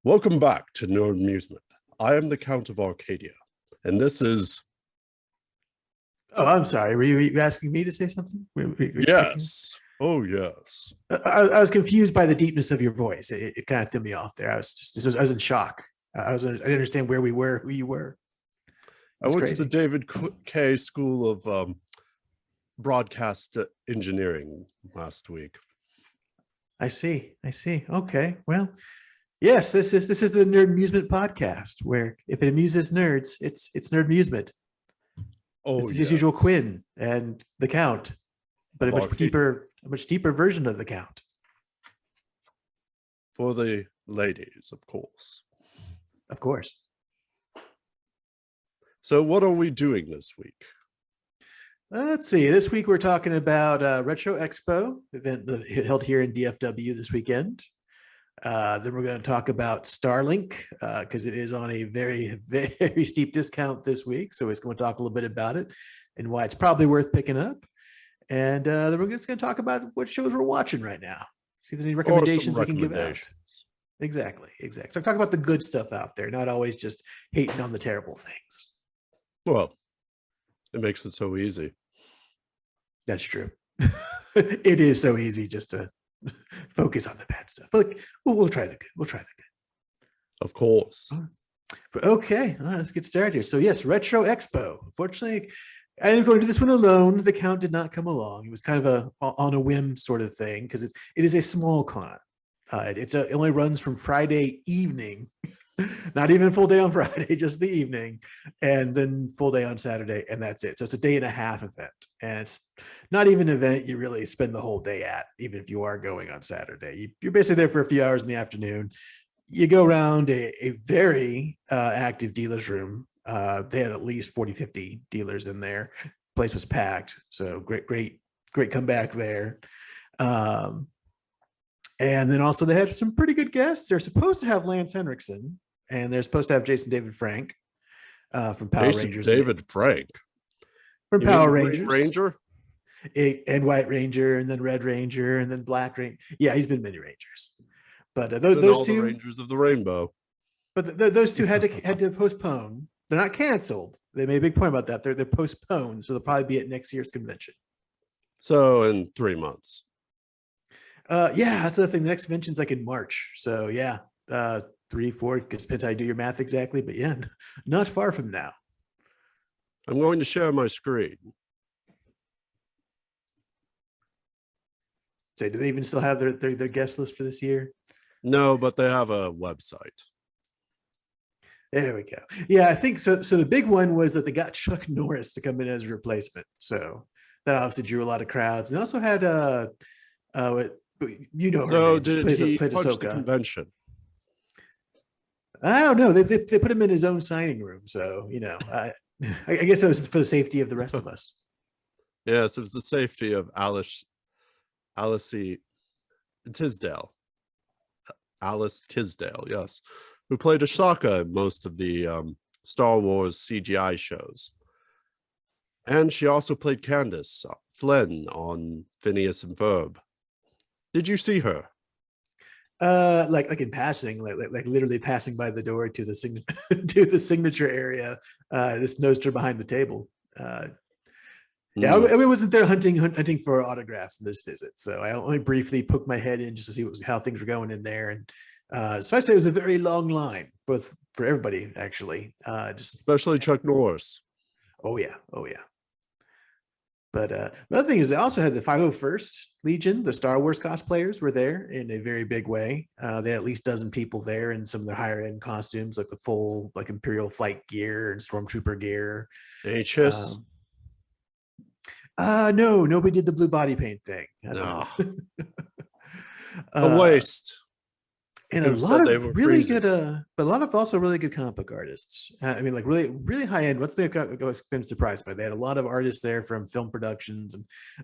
Welcome back to Nerdmusement. I am the Count of Arcadia, and this is... Oh, I'm sorry. Were you asking me to say something? Yes. Oh, yes. I was confused by the deepness of your voice. It kind of threw me off there. I was in shock. I didn't understand where we were, who you were. I went crazy. to the David K. School of Broadcast Engineering last week. I see. Okay. Well, yes, this is the Nerdmusement podcast, where if it amuses nerds, it's Nerdmusement. Oh, this is yes. his usual Quinn and the Count, but a much deeper version of the Count. For the ladies, of course. Of course. So what are we doing this week? Let's see. This week we're talking about Retro Expo, event held here in DFW this weekend. Then we're going to talk about Starlink because it is on a very, very steep discount this week. So we're going to talk a little bit about it and why it's probably worth picking up. And then we're just going to talk about what shows we're watching right now. See if there's any recommendations we can give out. Exactly. So talk about the good stuff out there, not always just hating on the terrible things. Well, it makes it so easy. That's true. It is so easy just to focus on the bad stuff. But we'll try the good. Of course. But okay, let's get started here. So yes, Retro Expo. Unfortunately, I didn't go to this one alone. The Count did not come along. It was kind of on a whim sort of thing because it is a small con. It only runs from Friday evening, not even full day on Friday, just the evening, and then full day on Saturday, and that's it. So it's a day and a half event, and it's not even an event you really spend the whole day at, even if you are going on Saturday. You're basically there for a few hours in the afternoon. You go around a very active dealer's room. They had at least 40, 50 dealers in there. Place was packed, so great comeback there. And then also they had some pretty good guests. They're supposed to have Lance Henriksen, and they're supposed to have Jason David Frank from Power Rangers. David Frank from you Power mean Rangers. Ranger? And White Ranger, and then Red Ranger, and then Black Ranger. Yeah, he's been many Rangers. But those two, the Rangers of the Rainbow. But those two had to postpone. They're not canceled. They made a big point about that. They're postponed, so they'll probably be at next year's convention. So in 3 months. Yeah, that's the thing. The next convention's like in March. So yeah, 3, 4. Depends how you do your math exactly. But yeah, not far from now. I'm going to share my screen. So do they even still have their guest list for this year? No, but they have a website. There we go. Yeah, I think so. So the big one was that they got Chuck Norris to come in as a replacement. So that obviously drew a lot of crowds. And also had you know her. No, name. did he punch the convention? I don't know. They put him in his own signing room. So, I guess it was for the safety of the rest of us. Yes, it was the safety of Alice Tisdale. Alice Tisdale, yes, who played Ashoka in most of the Star Wars CGI shows. And she also played Candace Flynn on Phineas and Ferb. Did you see her? Like in passing, like literally passing by the door to the signature area. Just nosed her behind the table. Yeah, I wasn't there hunting for autographs in this visit, so I only briefly poked my head in just to see how things were going in there. And so I say it was a very long line, both for everybody actually. Especially Chuck Norris. Oh yeah. But the other thing is they also had the 501st Legion. The Star Wars cosplayers were there in a very big way. They had at least a dozen people there in some of their higher end costumes, like the full Imperial flight gear and Stormtrooper gear. HS. No, nobody did the blue body paint thing. No. A waste. And a lot of really good, but a lot of also really good comic book artists. I mean, like really, really high end. What's they've been surprised by? They had a lot of artists there from film productions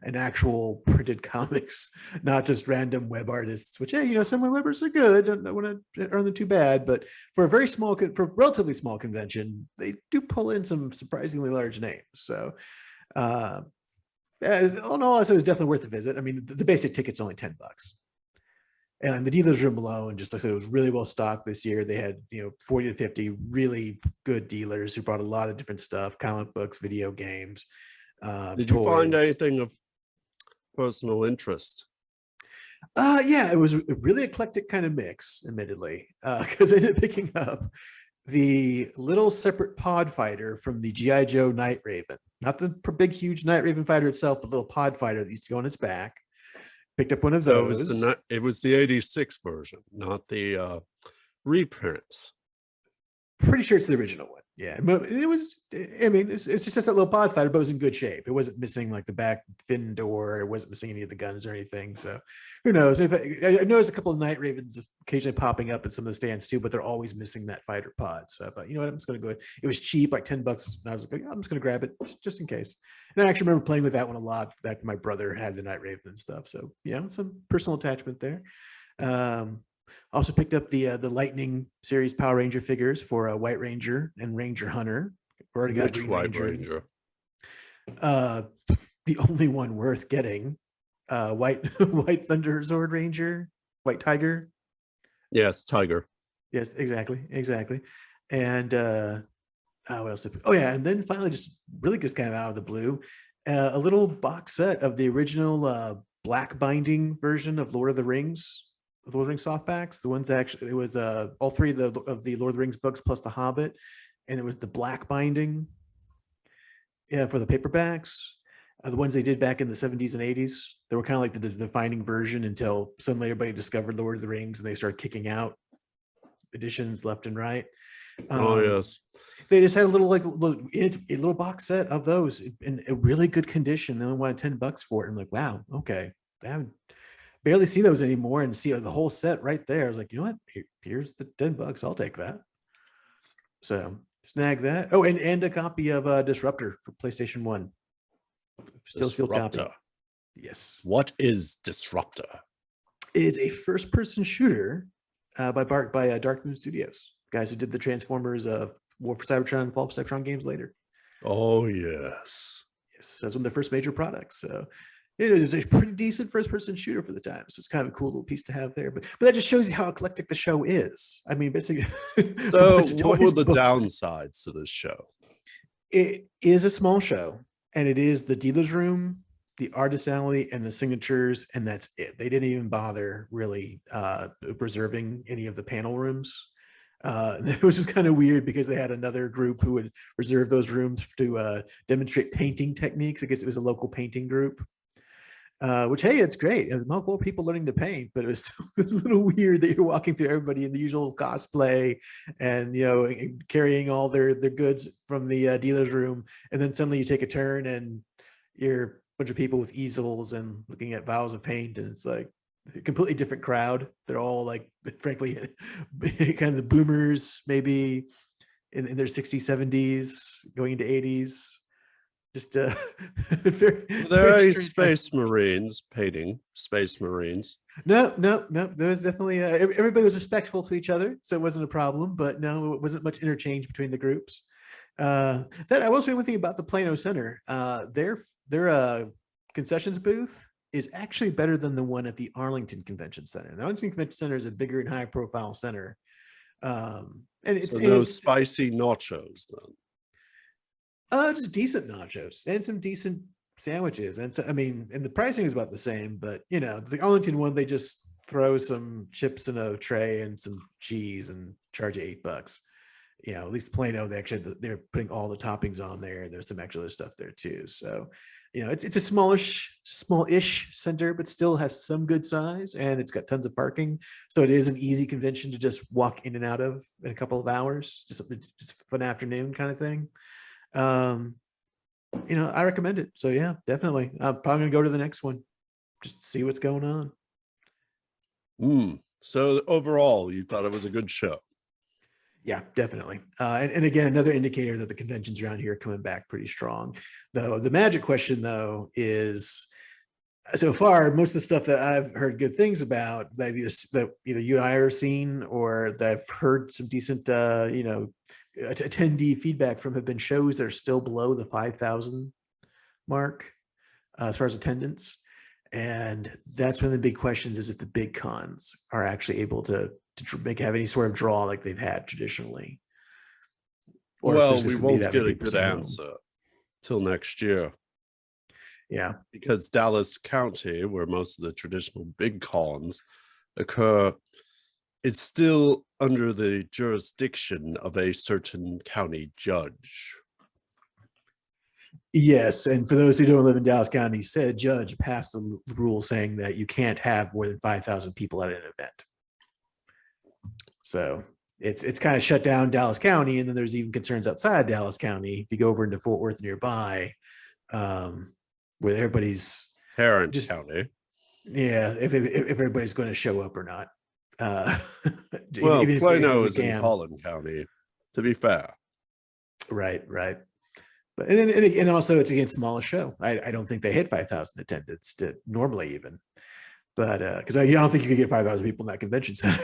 and actual printed comics, not just random web artists. Which, hey, some web artists are good. I don't want to earn them too bad, but for a relatively small convention, they do pull in some surprisingly large names. So. All in all, I said it was definitely worth a visit. I mean, the basic ticket's only $10. And the dealers room alone, just like I said, it was really well stocked this year. They had 40 to 50 really good dealers who brought a lot of different stuff: comic books, video games, Did you find toys. anything of personal interest? Yeah, it was a really eclectic kind of mix, admittedly, because I ended up picking up the little separate pod fighter from the GI Joe Night Raven, not the big huge Night Raven fighter itself, but little pod fighter that used to go on its back. Picked up one of So those. it was the 86 version, not the reprints. Pretty sure it's the original one. Yeah, but it was. I mean, it's just that little pod fighter, but it was in good shape. It wasn't missing like the back fin door. It wasn't missing any of the guns or anything. So, who knows? I noticed a couple of Night Ravens occasionally popping up in some of the stands too, but they're always missing that fighter pod. So I thought, you know what, I'm just going to go. It was cheap, like $10. And I was like, I'm just going to grab it just in case. And I actually remember playing with that one a lot. Back when my brother had the Night Raven and stuff. So yeah, some personal attachment there. Also picked up the Lightning series Power Ranger figures for White Ranger and Ranger Hunter. Already got Green White Ranger. The only one worth getting. White Thunder Sword Ranger, White Tiger. Yes, Tiger. Yes, exactly. And what else? Oh yeah, and then finally, just kind of out of the blue, a little box set of the original black binding version of Lord of the Rings softbacks. The ones that actually, it was all three of the Lord of the Rings books plus the Hobbit, and it was the black binding, for the paperbacks. The ones they did back in the 70s and 80s. They were kind of like the defining version until suddenly everybody discovered Lord of the Rings and they started kicking out editions left and right. Yes. They just had a little box set of those in a really good condition. They only wanted $10 for it. I'm like, wow, okay. I barely see those anymore, and see the whole set right there. I was like, you know what? Here's the $10. I'll take that. So snag that. Oh, and a copy of Disruptor for PlayStation 1. Still sealed copy. Yes. What is Disruptor? It is a first-person shooter by Dark Moon Studios, guys who did the Transformers War for Cybertron, Fall for Cybertron games later. Oh yes, that's one of their first major products. So it was a pretty decent first-person shooter for the time. So it's kind of a cool little piece to have there. But that just shows you how eclectic the show is. I mean, basically. So what were the downsides to this show? It is a small show, and it is the dealer's room, the artist alley, and the signatures, and that's it. They didn't even bother really reserving any of the panel rooms. It was just kind of weird because they had another group who would reserve those rooms to demonstrate painting techniques. I guess it was a local painting group. Which, hey, it's great. Multiple people learning to paint, but it was a little weird that you're walking through everybody in the usual cosplay and carrying all their goods from the dealer's room, and then suddenly you take a turn and you're a bunch of people with easels and looking at vials of paint, and it's like a completely different crowd. They're all like, frankly, kind of the boomers, maybe in their 60s, 70s, going into 80s. Just there are Space Marines painting Space Marines. No, there was definitely everybody was respectful to each other, so it wasn't a problem. But no, it wasn't much interchange between the groups. That I will say one thing about the Plano Center. Their concessions booth is actually better than the one at the Arlington Convention Center. The Arlington Convention Center is a bigger and high profile center, and it's spicy nachos then. Just decent nachos and some decent sandwiches. And so, I mean, and the pricing is about the same, but the Arlington one, they just throw some chips in a tray and some cheese and charge you $8. At least Plano, they're putting all the toppings on there. There's some extra stuff there too. So, it's a smallish center, but still has some good size, and it's got tons of parking. So it is an easy convention to just walk in and out of in a couple of hours, just an afternoon kind of thing. I recommend it. So yeah, definitely. I'm probably gonna go to the next one, just see what's going on. So overall, you thought it was a good show? Yeah, definitely. And again, another indicator that the conventions around here are coming back pretty strong. Though the magic question though is, so far, most of the stuff that I've heard good things about that either you and I are seen, or that I've heard some decent attendee feedback from, have been shows that are still below the 5,000 mark as far as attendance. And that's one of the big questions: is if the big cons are actually able to have any sort of draw like they've had traditionally, or if Well, there's we just going to be won't that many get a people good staying home. answer till next year. Yeah, Because Dallas County, where most of the traditional big cons occur, it's still under the jurisdiction of a certain county judge. yes. And for those who don't live in Dallas County, said judge passed a rule saying that you can't have more than 5,000 people at an event. So it's kind of shut down Dallas County, and then there's even concerns outside Dallas County. If you go over into Fort Worth nearby, where everybody's Tarrant just County. yeah, if everybody's going to show up or not. Well, even if Plano they is in can. Collin County, to be fair. Right. But and also it's against smallest show. I don't think they hit 5,000 attendance normally even. But because I don't think you could get 5,000 people in that convention center.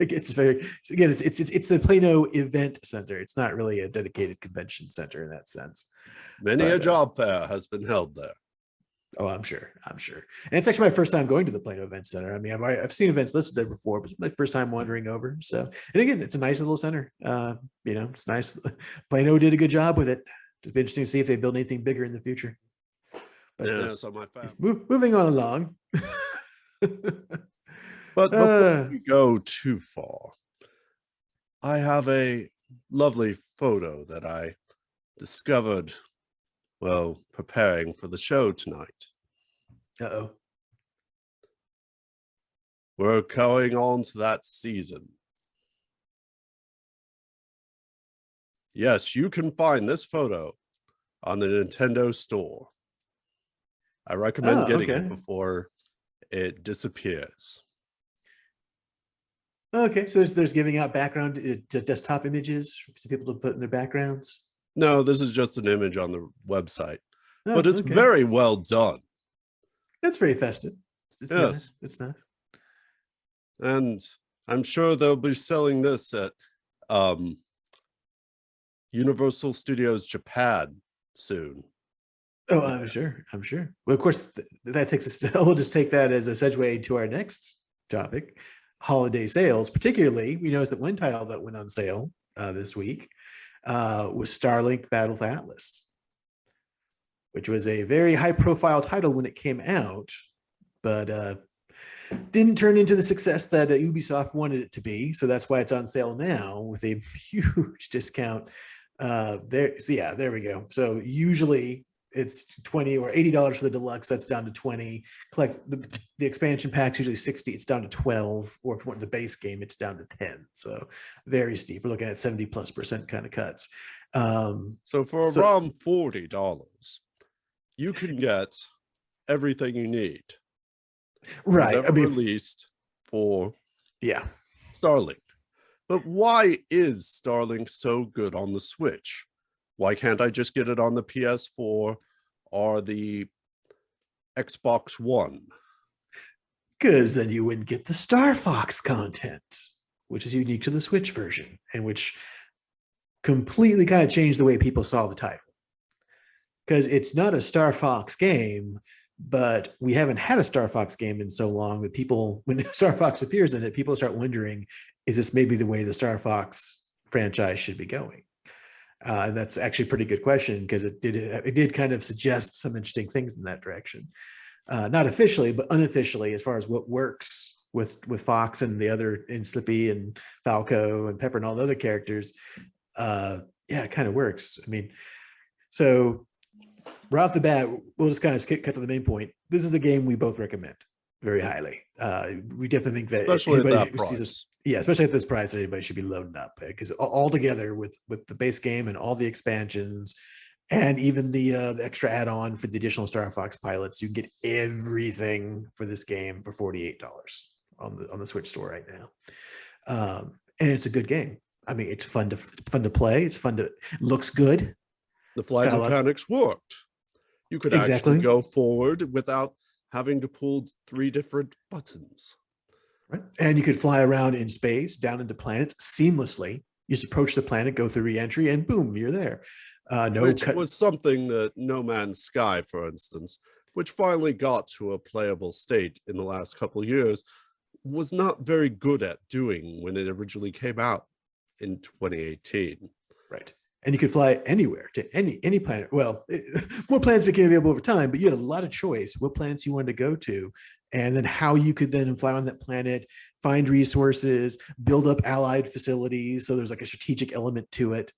It's very, again, it's the Plano Event Center. It's not really a dedicated convention center in that sense. Many a job fair has been held there. Oh, I'm sure. And it's actually my first time going to the Plano Event Center. I mean, I've seen events listed there before, but it's my first time wandering over. So, and again, it's a nice little center. It's nice. Plano did a good job with it. It'd be interesting to see if they build anything bigger in the future. But Yeah, so my family. Moving on along. But before we go too far, I have a lovely photo that I discovered while preparing for the show tonight. Uh-oh. We're going on to that season. Yes, you can find this photo on the Nintendo store. I recommend getting it before it disappears. Okay, so there's giving out background desktop images for people to put in their backgrounds. No, this is just an image on the website, but it's okay. very well done. That's very festive. It's Yes, nice. It's nice. And I'm sure they'll be selling this at Universal Studios Japan soon. Oh, I'm sure. Well, of course, that takes us to, we'll just take that as a segue to our next topic, holiday sales. Particularly, we noticed that one title that went on sale this week was Starlink Battle for Atlas, which was a very high-profile title when it came out, but didn't turn into the success that Ubisoft wanted it to be. So that's why it's on sale now with a huge discount. There we go. So usually it's $20 or $80 for the deluxe. That's down to 20. Collect the expansion packs, usually 60. It's down to 12. Or if you want the base game, it's down to 10. So very steep. We're looking at 70+% kind of cuts. So for around $40, you can get everything you need. Right. Released for Starlink. But why is Starlink so good on the Switch? Why can't I just get it on the PS4 or the Xbox One? Because then you wouldn't get the Star Fox content, which is unique to the Switch version, and which completely kind of changed the way people saw the title. Because it's not a Star Fox game, but we haven't had a Star Fox game in so long that people, when Star Fox appears in it, people start wondering, is this maybe the way the Star Fox franchise should be going? And that's actually a pretty good question, because it did kind of suggest some interesting things in that direction. Not officially, but unofficially, as far as what works with Fox and the other, and Slippy and Falco and Pepper and all the other characters. It kind of works. I mean, so right off the bat, we'll just kind of cut to the main point. This is a game we both recommend very highly. We definitely think that especially at that price. Especially at this price, anybody should be loading up, because all together with the base game and all the expansions and even the extra add-on for the additional Star Fox pilots, you get everything for this game for $48 on the Switch store right now. And it's a good game. I mean, it's fun to play. It's fun to, looks good. The flight mechanics worked. You could actually go forward without having to pull 3 different buttons. Right. And you could fly around in space, down into planets seamlessly. You just approach the planet, go through re-entry, and boom, you're there. Which was something that No Man's Sky, for instance, which finally got to a playable state in the last couple of years, was not very good at doing when it originally came out in 2018. Right. And you could fly anywhere to any planet. Well, more planets became available over time, but you had a lot of choice what planets you wanted to go to, and then how you could then fly on that planet, find resources, build up allied facilities. So there's like a strategic element to it.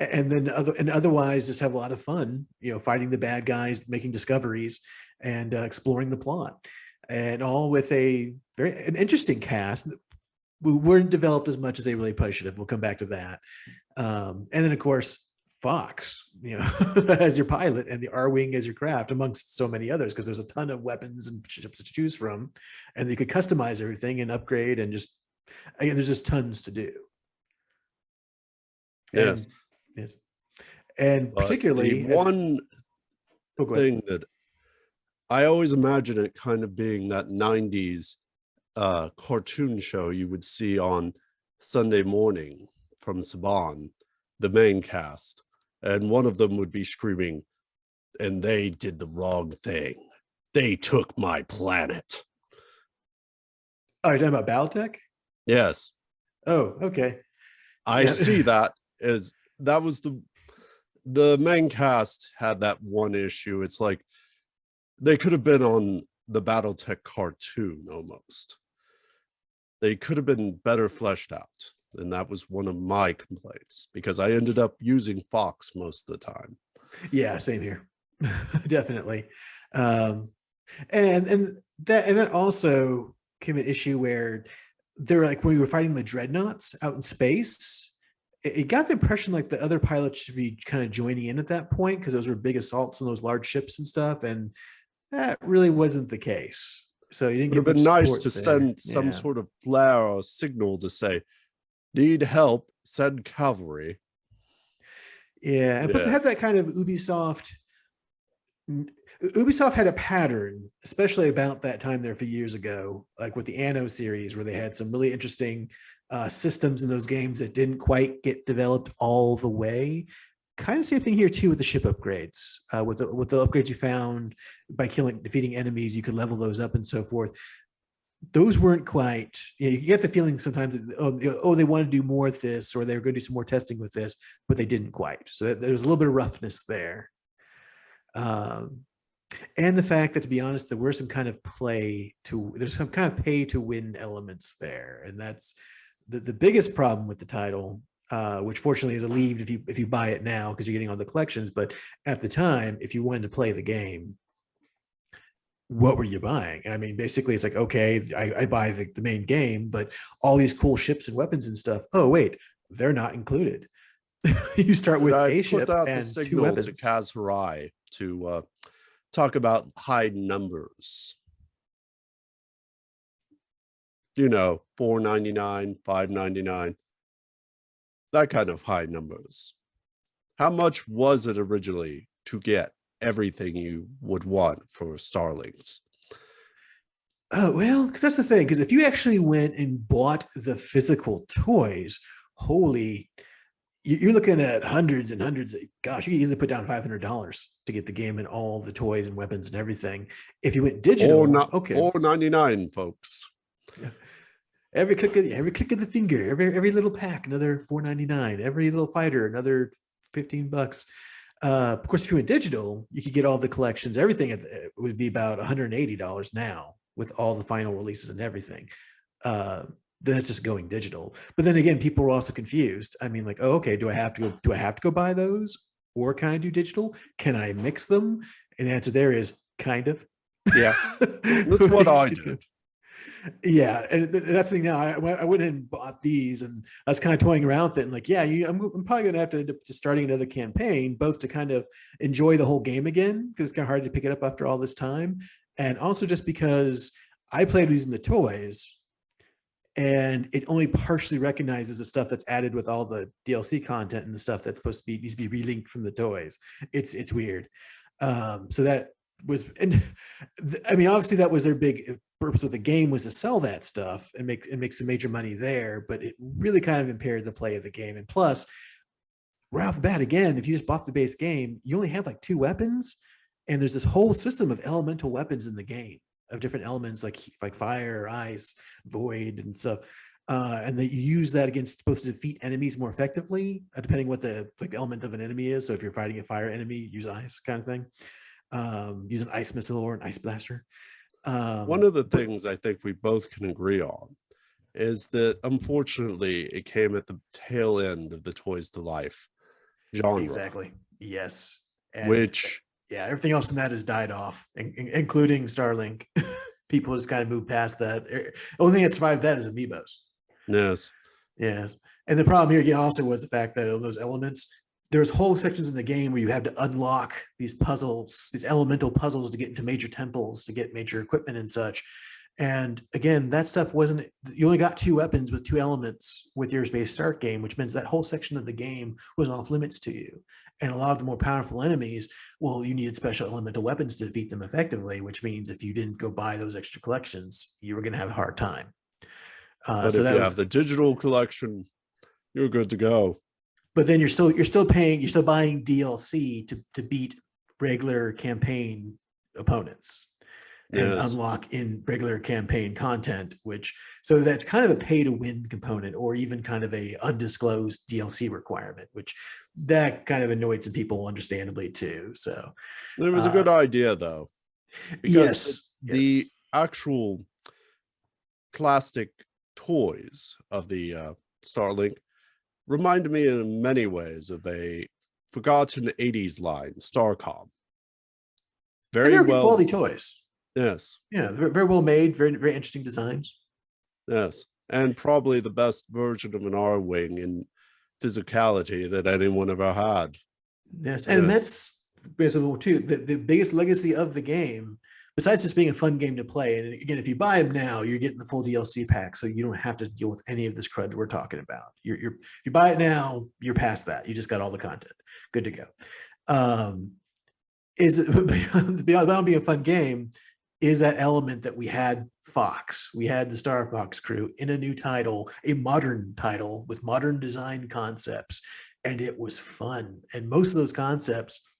And then otherwise just have a lot of fun, fighting the bad guys, making discoveries, and exploring the plot, and all with an interesting cast. We weren't developed as much as they really probably should have. We'll come back to that. And then of course, Fox, as your pilot, and the R-Wing as your craft, amongst so many others, because there's a ton of weapons and ships to choose from, and you could customize everything and upgrade, and just, again, there's just tons to do. Yes. Yes. And But particularly one thing that I always imagine it kind of being that 90s cartoon show you would see on Sunday morning from Saban, the main cast, and one of them would be screaming, "And they did the wrong thing. They took my planet." Oh, you're talking about Battletech? Yes. Oh, okay. I see that as that was the main cast had that one issue. It's like they could have been on the Battletech cartoon almost. They could have been better fleshed out. And that was one of my complaints, because I ended up using Fox most of the time. Yeah, same here. Definitely. And that also came an issue where they're like, when we were fighting the dreadnoughts out in space, it got the impression like the other pilots should be kind of joining in at that point, because those were big assaults on those large ships and stuff, and that really wasn't the case. So you didn't get. It would have been nice to send some sort of flare or signal to say, "Need help, send cavalry." Yeah, and plus they had that kind of Ubisoft had a pattern, especially about that time there a few years ago, like with the Anno series, where they had some really interesting systems in those games that didn't quite get developed all the way. Kind of same thing here too with the ship upgrades. With the upgrades you found by defeating enemies, you could level those up and so forth. Those weren't quite. You get the feeling sometimes that, they want to do more with this, or they were going to do some more testing with this, but they didn't quite. So there was a little bit of roughness there. And the fact that, to be honest, there were some kind of there's some kind of pay to win elements there, and that's the biggest problem with the title, which fortunately is relieved if you buy it now, because you're getting all the collections. But at the time, if you wanted to play the game, what were you buying? I mean, basically, it's like, okay, I buy the main game, but all these cool ships and weapons and stuff, oh wait, they're not included. You start with a ship and 2 weapons. To Kaz Harai to talk about high numbers. $4.99, $5.99, that kind of high numbers. How much was it originally to get everything you would want for Starlinks? Oh, well, because that's the thing. Because if you actually went and bought the physical toys, you're looking at hundreds and hundreds. Gosh, you could easily put down $500 to get the game and all the toys and weapons and everything. If you went digital, $4.99, folks. Yeah. Every click of the finger, every little pack, another $4.99. Every little fighter, another $15. Of course, if you went digital, you could get all the collections. Everything it would be about $180 now, with all the final releases and everything. Then it's just going digital. But then again, people were also confused. I mean, like, oh, okay, do I have to go buy those, or can I do digital? Can I mix them? And the answer there is kind of. Yeah, that's what I did. Yeah, and that's the thing. Now I went and bought these, and I was kind of toying around with it, and like, yeah, I'm probably gonna have to end up just starting another campaign, both to kind of enjoy the whole game again, because it's kind of hard to pick it up after all this time, and also just because I played using the toys, and it only partially recognizes the stuff that's added with all the DLC content and the stuff that's supposed to needs to be relinked from the toys. It's weird. So that was, and I mean, obviously that was their big purpose with the game, was to sell that stuff and make some major money there, but it really kind of impaired the play of the game. And plus, right off the bat, again, if you just bought the base game, you only had like 2 weapons, And there's this whole system of elemental weapons in the game of different elements like fire, ice, void, and stuff. And that you use that against supposed to defeat enemies more effectively, depending what the element of an enemy is. So if you're fighting a fire enemy, use ice kind of thing. Use an ice missile or an ice blaster. One of the things I think we both can agree on is that unfortunately it came at the tail end of the Toys to Life genre. Exactly. Yes. And which yeah, everything else in that has died off, including Starlink. People just kind of moved past that. The only thing that survived that is amiibos. yes. Yes. And the problem here again also was the fact that those elements, there's whole sections in the game where you have to unlock these puzzles, these elemental puzzles to get into major temples, to get major equipment and such. And again, that stuff wasn't, you only got 2 weapons with 2 elements with your Space Start game, which means that whole section of the game was off limits to you. And a lot of the more powerful enemies, well, you needed special elemental weapons to defeat them effectively, which means if you didn't go buy those extra collections, you were going to have a hard time. But so if you have the digital collection, you're good to go. But then you're still buying DLC to beat regular campaign opponents and unlock in regular campaign content, so that's kind of a pay to win component, or even kind of a undisclosed DLC requirement, which that kind of annoyed some people understandably too. So it was a good idea though, because the actual plastic toys of the Starlink reminded me in many ways of a forgotten 80s line, Starcom. Very well quality toys. Yes. Yeah, they're very well made, very, very interesting designs. Yes. And probably the best version of an R-Wing in physicality that anyone ever had. Yes. And that's basically too, the biggest legacy of the game, besides just being a fun game to play. And again, if you buy them now, you're getting the full DLC pack, so you don't have to deal with any of this crud we're talking about. If you buy it now, you're past that. You just got all the content. Good to go. Is it beyond being a fun game? Is that element that we had Fox, we had the Star Fox crew in a new title, a modern title with modern design concepts, and it was fun. And most of those concepts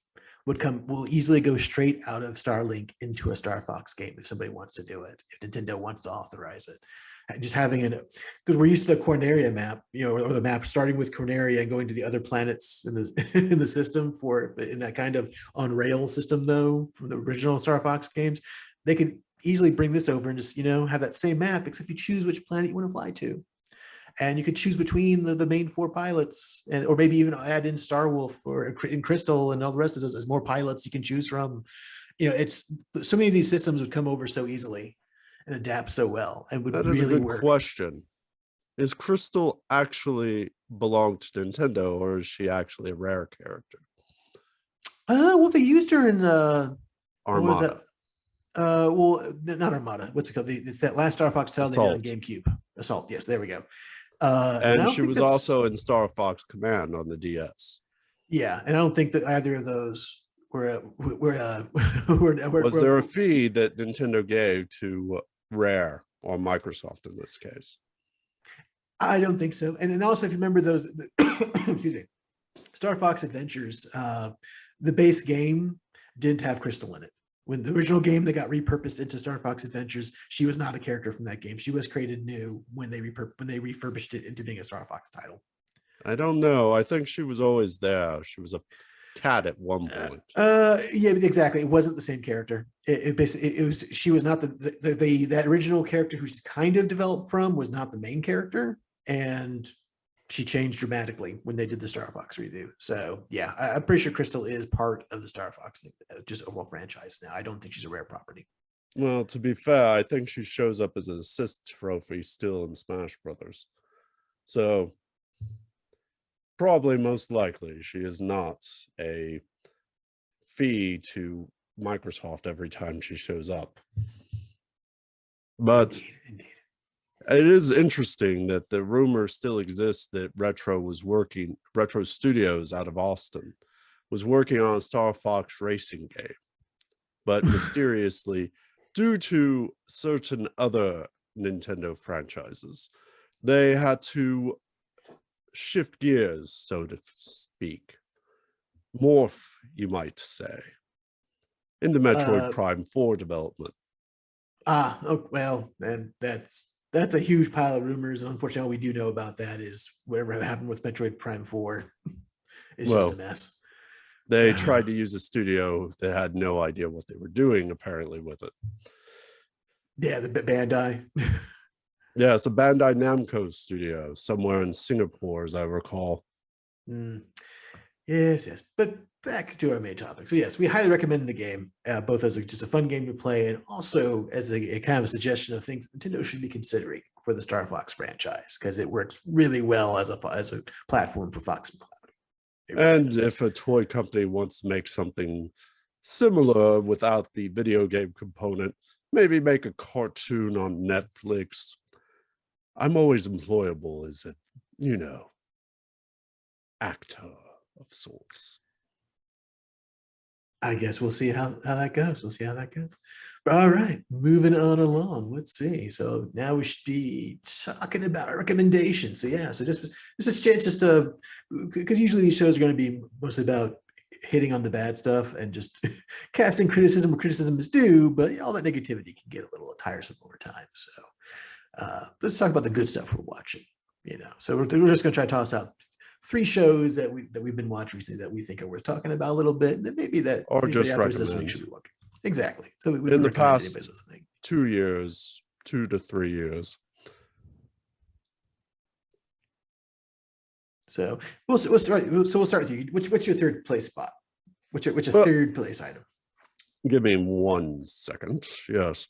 will easily go straight out of Starlink into a Star Fox game if somebody wants to do it, if Nintendo wants to authorize it. Just having it, because we're used to the Corneria map, or the map starting with Corneria and going to the other planets in the in the system in that kind of on rail system though, from the original Star Fox games. They could easily bring this over and just, have that same map, except you choose which planet you want to fly to. And you could choose between the main 4 pilots, or maybe even add in Star Wolf or in Crystal and all the rest of those as more pilots you can choose from. It's so many of these systems would come over so easily and adapt so well and would really work. That is a good question. Is Crystal actually belong to Nintendo, or is she actually a Rare character? Well, they used her in Armada. Well, not Armada. What's it called? It's that last Star Fox title they did on GameCube. Assault. Yes, there we go. And she was also in Star Fox Command on the DS. Yeah, and I don't think that either of those were. Was there a fee that Nintendo gave to Rare or Microsoft in this case? I don't think so. And also, if you remember those, excuse me, Star Fox Adventures, the base game didn't have Crystal in it. When the original game that got repurposed into Star Fox Adventures, she was not a character from that game. She was created new when they refurbished it into being a Star Fox title. I don't know. I think she was always there. She was a cat at one point. Yeah, exactly. It wasn't the same character. She was not that original character who she's kind of developed from was not the main character, and she changed dramatically when they did the Star Fox redo. So yeah, I'm pretty sure Crystal is part of the Star Fox just overall franchise now. I don't think she's a Rare property. Well, to be fair, I think she shows up as an assist trophy still in Smash Brothers. So probably most likely she is not a fee to Microsoft every time she shows up. But indeed. It is interesting that the rumor still exists that Retro Studios out of Austin was working on a Star Fox racing game. But mysteriously, due to certain other Nintendo franchises, they had to shift gears, so to speak. Morph, you might say. in the Metroid Prime 4 development. Oh, well, and that's a huge pile of rumors. And unfortunately, all we do know about that is whatever happened with Metroid Prime 4 is just a mess. They tried to use a studio that had no idea what they were doing, apparently, with it. Yeah, the Bandai. Yeah, it's a Bandai Namco studio somewhere in Singapore, as I recall. Yes. But back to our main topic. So yes, we highly recommend the game, both as just a fun game to play and also as a kind of a suggestion of things Nintendo should be considering for the Star Fox franchise, because it works really well as a platform for Fox and Cloud. And if a toy company wants to make something similar without the video game component, maybe make a cartoon on Netflix. I'm always employable as a, actor of sorts. I guess we'll see how that goes. But all right, moving on along. Let's see. So now we should be talking about our recommendations. So yeah, so just a chance just to, because usually these shows are going to be mostly about hitting on the bad stuff and just casting criticism where criticism is due, but all that negativity can get a little tiresome over time. So let's talk about the good stuff we're watching. So we're just going to try to toss out 3 shows that we've been watching recently that we think are worth talking about a little bit, and then maybe that or just listening should be watching. Exactly. So we in the past 2 years, 2 to 3 years. So we'll start. So we'll start with you. What's your third place spot? What's your third place item? Give me 1 second. Yes.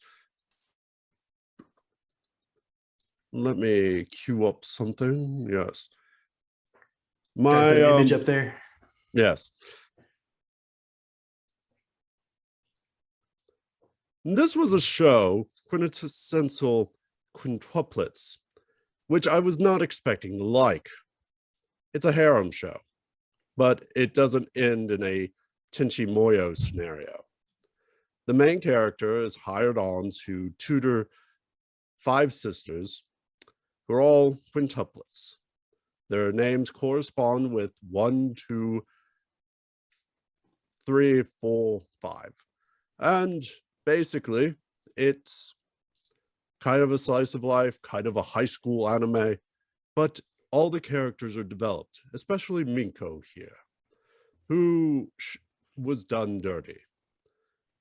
Let me queue up something. Yes. My image up there. Yes. This was a show, Quintessential Quintuplets, which I was not expecting to like. It's a harem show, but it doesn't end in a Tenchi Moyo scenario. The main character is hired on to tutor 5 sisters who are all quintuplets. Their names correspond with 1, 2, 3, 4, 5. And basically, it's kind of a slice of life, kind of a high school anime, but all the characters are developed, especially Minko here, who was done dirty.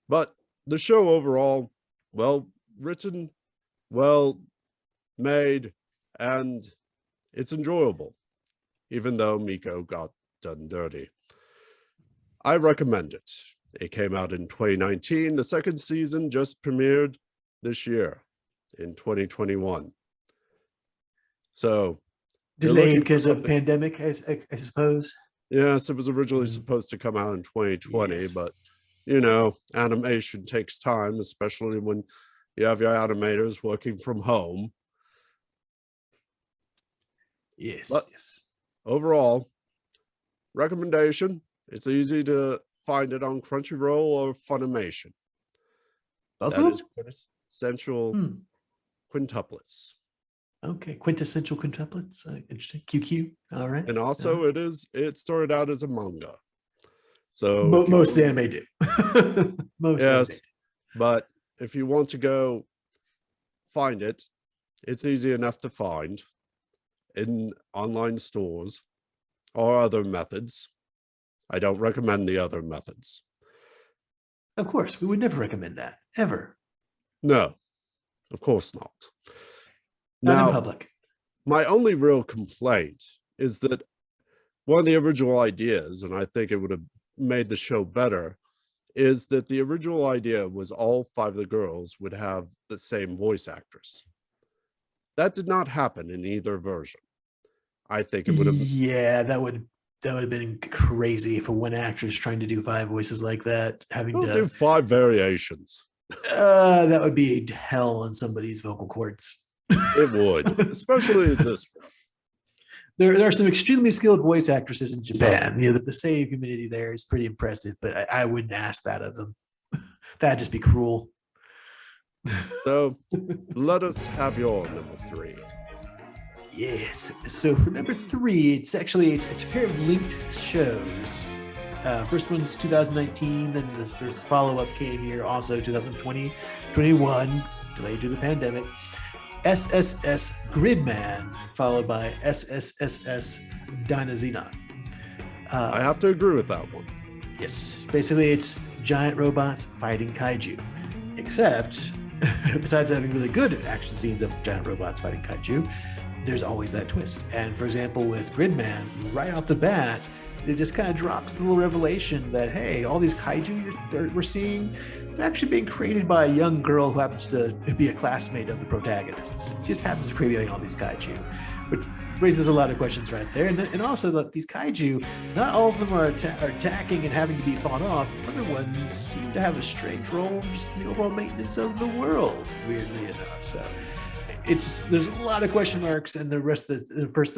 But the show overall, well written, well made, and it's enjoyable, even though Miko got done dirty. I recommend it. It came out in 2019. The second season just premiered this year in 2021. So delayed because of pandemic, I suppose. Yes, it was originally supposed to come out in 2020, yes. But animation takes time, especially when you have your animators working from home. Yes. But overall, recommendation. It's easy to find it on Crunchyroll or Funimation. That is Quintessential Quintuplets. Okay, Quintessential Quintuplets. Interesting. QQ. All right. And also, it started out as a manga. So most of the anime do. Yes, but if you want to go find it, it's easy enough to find in online stores or other methods. I don't recommend the other methods. Of course, we would never recommend that, ever. No, of course not. Not in public. My only real complaint is that one of the original ideas, and I think it would have made the show better, is that the original idea was all 5 of the girls would have the same voice actress. That did not happen in either version. I think it would have. Yeah, that would have been crazy for one actress trying to do 5 voices like that. Having to do 5 variations. That would be hell on somebody's vocal cords. It would, especially this one. There are some extremely skilled voice actresses in Japan. The save community there is pretty impressive, but I wouldn't ask that of them. That'd just be cruel. So let us have your number 3. Yes. So for number 3, it's a pair of linked shows. First one's 2019, then there's follow-up came here also 2020, 21, delayed due to the pandemic. SSS Gridman, followed by SSSS Dynazenon. I have to agree with that one. Yes, basically it's giant robots fighting kaiju, except besides having really good action scenes of giant robots fighting kaiju, there's always that twist. And for example, with Gridman, right off the bat, it just kind of drops the little revelation that, hey, all these kaiju we're seeing, they're actually being created by a young girl who happens to be a classmate of the protagonists. She just happens to be creating all these kaiju, which raises a lot of questions right there. And also that these kaiju, not all of them are attacking and having to be fought off. Other ones seem to have a strange role in just the overall maintenance of the world, weirdly enough. So there's a lot of question marks, and the rest of the first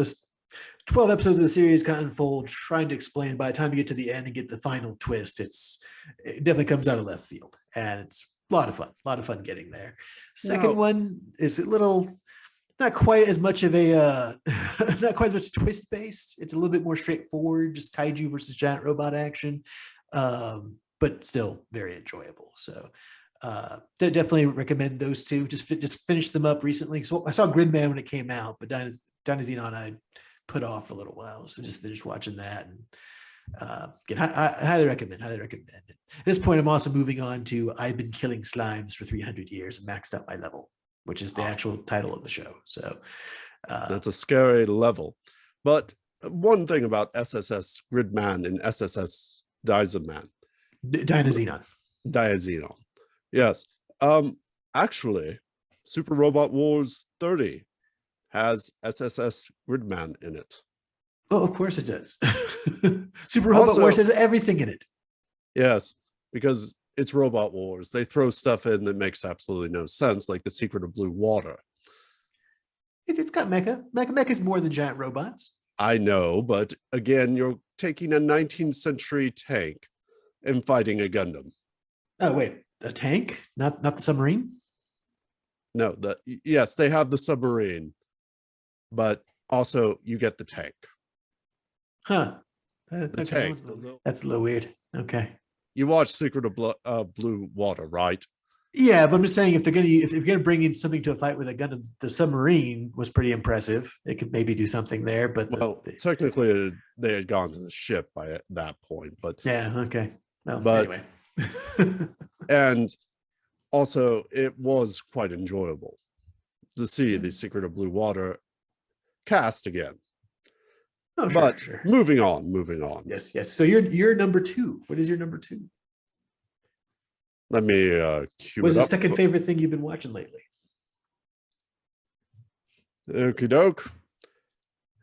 12 episodes of the series kind of unfold, trying to explain. By the time you get to the end and get the final twist, it definitely comes out of left field, and it's a lot of fun getting there. Second one is a little, not quite as much of a not quite as much twist based. It's a little bit more straightforward, just kaiju versus giant robot action, but still very enjoyable. So definitely recommend those two. Just finished them up recently. So I saw Gridman when it came out, but Dynazenon I put off for a little while, so just finished watching that. And again, I highly recommend it. At this point, I'm also moving on to I've Been Killing Slimes for 300 years and maxed out my level, which is the actual title of the show. So that's a scary level. But one thing about SSS Gridman and SSS Dynazenon. Yes. Actually, Super Robot Wars 30 has SSS Gridman in it. Oh, of course it does. Super Robot Wars has everything in it. Yes, because it's Robot Wars. They throw stuff in that makes absolutely no sense, like the Secret of Blue Water. It's got mecha. Mecha is more than giant robots. I know, but again, you're taking a 19th century tank and fighting a Gundam. Oh, wait, a tank? Not the submarine? No, yes, they have the submarine, but also you get the tank. Huh. The tank. That's a little weird. Okay. You watch Secret of Blue Water, right? Yeah, but I'm just saying if you're gonna bring in something to a fight with a Gundam, the submarine was pretty impressive. It could maybe do something there, but technically they had gone to the ship by that point. But yeah, okay. Well, but anyway. And also it was quite enjoyable to see the Secret of Blue Water cast again. Oh, but sure. moving on. Yes. So you're number 2. What is your number 2? Let me cue What's it the up. second favorite thing you've been watching lately? Okie doke.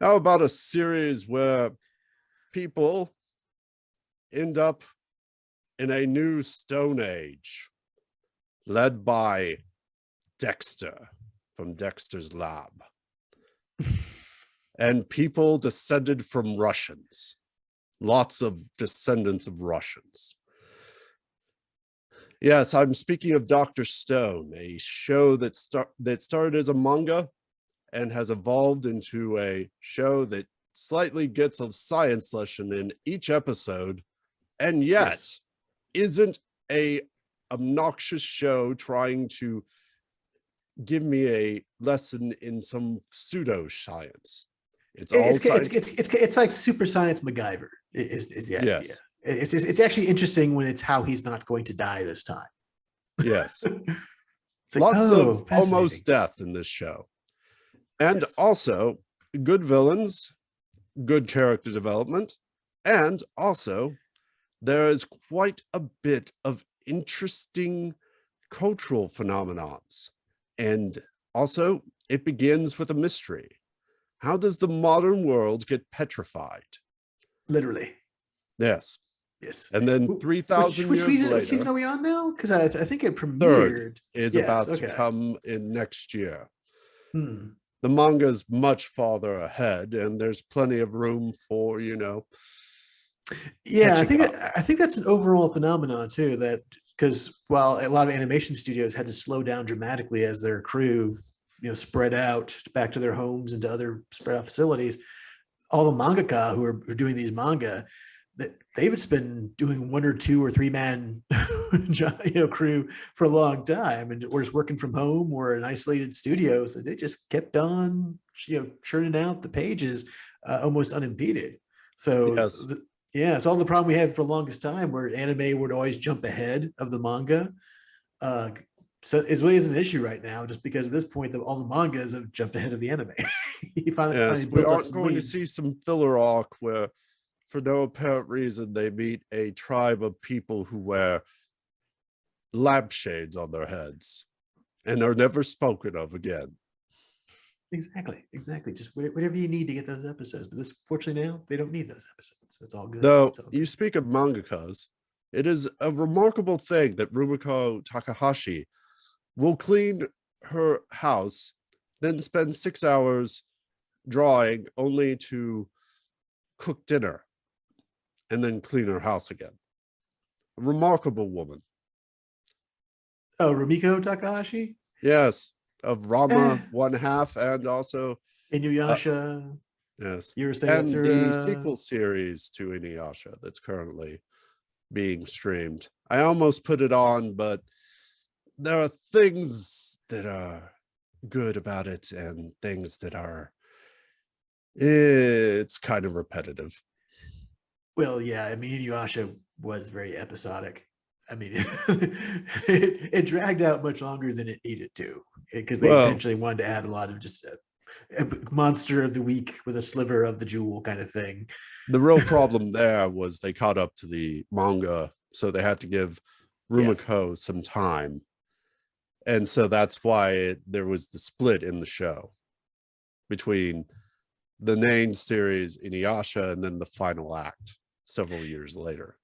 How about a series where people end up in a new Stone Age, led by Dexter from Dexter's Lab? And people descended from Russians. Lots of descendants of Russians. Yes, I'm speaking of Dr. Stone, a show that started as a manga and has evolved into a show that slightly gets a science lesson in each episode, and yet isn't a obnoxious show trying to give me a lesson in some pseudoscience. It's like Super Science MacGyver is the idea. Yes. It's actually interesting when it's how he's not going to die this time. Yes. It's like, lots of almost death in this show. And also good villains, good character development, and also there is quite a bit of interesting cultural phenomenons. And also it begins with a mystery. How does the modern world get petrified? Literally. Yes. Yes. And then 3,000 years later. Which season are we on now? Because I think it premiered. Third is about to come in next year. The manga is much farther ahead, and there's plenty of room for, Yeah, I think that's an overall phenomenon too. That because while a lot of animation studios had to slow down dramatically as their crew, spread out back to their homes and to other spread out facilities, all the mangaka who are doing these manga, David's been doing 1 or 2 or 3 man crew for a long time, and or just working from home or an isolated studio. So they just kept on churning out the pages almost unimpeded. So Yes. yeah, it's all the problem we had for the longest time, where anime would always jump ahead of the manga. So it really is an issue right now, just because at this point all the mangas have jumped ahead of the anime. He finally Yes, we built up aren't some going to leads. see some filler arc where, for no apparent reason, they meet a tribe of people who wear lampshades on their heads and are never spoken of again. Exactly. Just whatever you need to get those episodes. But this, fortunately, now they don't need those episodes. So it's all good. Though It's all you good. speak of mangakas, it is a remarkable thing that Rumiko Takahashi will clean her house, then spend 6 hours drawing only to cook dinner and then clean her house again. A remarkable woman. Oh, Rumiko Takahashi, Yes, of eh, Rama one half, and also uh, Inuyasha, yes, Yurusei and the Yatsura. sequel series to Inuyasha that's currently being streamed. I almost put it on, but there are things that are good about it and things that are it's kind of repetitive. Well, yeah, I mean, Inuyasha was very episodic. I mean, it dragged out much longer than it needed to, because they Well, eventually wanted to add a lot of just a monster of the week with a sliver of the jewel kind of thing. the real problem there was they caught up to the manga, so they had to give Yeah. Rumiko some time. And so that's why there was the split in the show between the main series Inuyasha and then the final act several years later.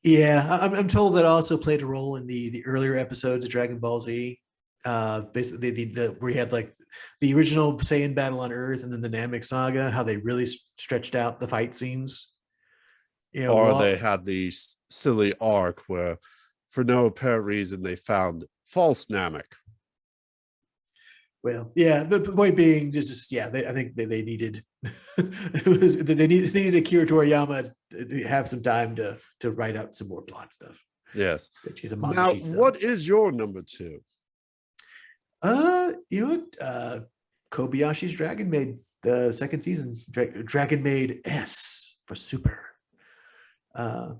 Yeah, I'm told that also played a role in the earlier episodes of Dragon Ball Z. Basically, the where you had like the original Saiyan battle on Earth, and then the Namek saga, how they really stretched out the fight scenes. Or they Well, had the silly arc where, for no apparent reason, they found false Namek. yeah. But the point being, just yeah, I think they needed they needed Akira Toriyama to have some time to write out some more plot stuff. Yes. She's a manga Now, sheet what is your number 2? You know what? Kobayashi's Dragon Maid, the second season, Dragon Maid S for Super. Uh,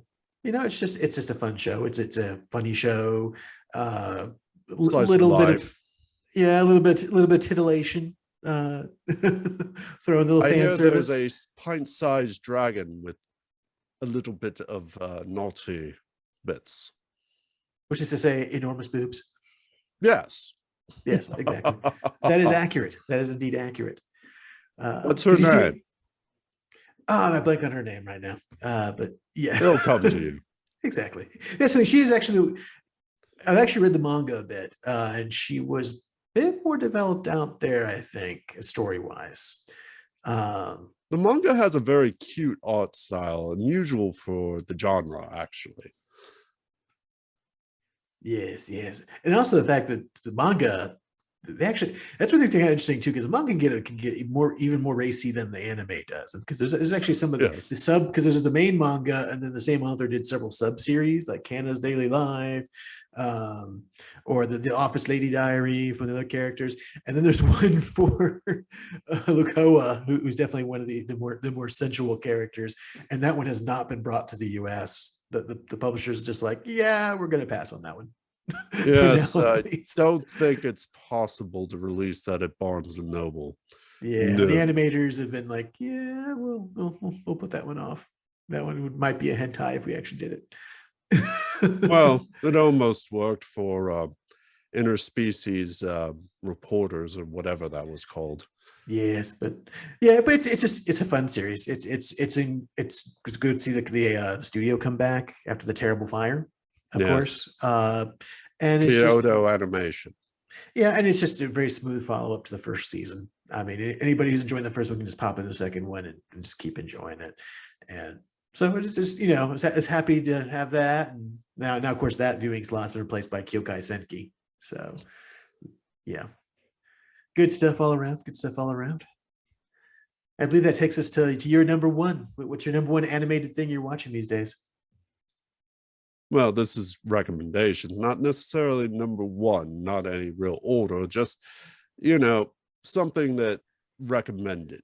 it's just a fun show. It's a funny show. Slice of Little bit life. of a little bit titillation. Throw a little I fan hear there's service, a pint-sized dragon with a little bit of naughty bits. which is to say, enormous boobs. Yes. Yes, exactly. That is accurate. That is indeed accurate. What's her Because you name? see, I blank on her name right now. But yeah, It'll come to you. exactly. Yeah, so she's actually, I've actually read the manga a bit, and she was a bit more developed out there, I think, story wise. Um, The manga has a very cute art style, unusual for the genre, actually. yes, and also the fact that the manga, they actually, that's what they think interesting too, because the manga can get even more racy than the anime does, because there's actually some of Yes. the sub, because there's the main manga, and then the same author did several sub series like Kanna's Daily Life, or the Office Lady Diary for the other characters, and then there's one for Lukoa, who's definitely one of the more sensual characters, and that one has not been brought to the U.S. The publisher's just like, yeah, we're going to pass on that one. Yes, For now, I at least. don't think it's possible to release that at Barnes and Noble. Yeah, the No. animators have been like, yeah, we'll put that one off. That one might be a hentai if we actually did it. Well, it almost worked for interspecies reporters or whatever that was called. Yes, but yeah, but it's a fun series. It's good to see the studio come back after the terrible fire, of Yes. course. And it's just, Kyoto Animation. yeah, and it's just a very smooth follow up to the first season. I mean, anybody who's enjoying the first one can just pop in the second one and just keep enjoying it. And so it's just, it's happy to have that. And now of course that viewing slot's been replaced by Kyokai Senki. So yeah, good stuff all around. Good stuff all around. I believe that takes us to your number one. What's your number one animated thing you're watching these days? Well, this is recommendations, not necessarily number one, not any real order, just, something that recommended.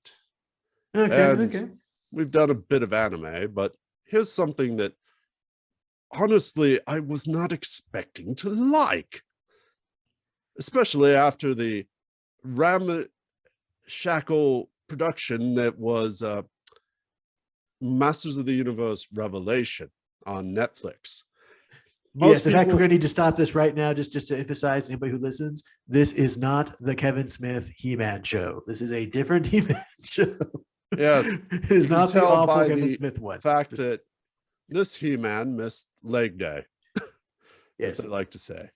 Okay, And okay. we've done a bit of anime, but here's something that honestly I was not expecting to like, especially after the ramshackle production that was Masters of the Universe Revelation on Netflix. Yes, in fact, we're going to need to stop this right now, just to emphasize anybody who listens. This is not the Kevin Smith He-Man show. This is a different He-Man show. Yes, it is not the awful by Kevin the Smith one. fact that this He-Man missed leg day, yes, as they like to say.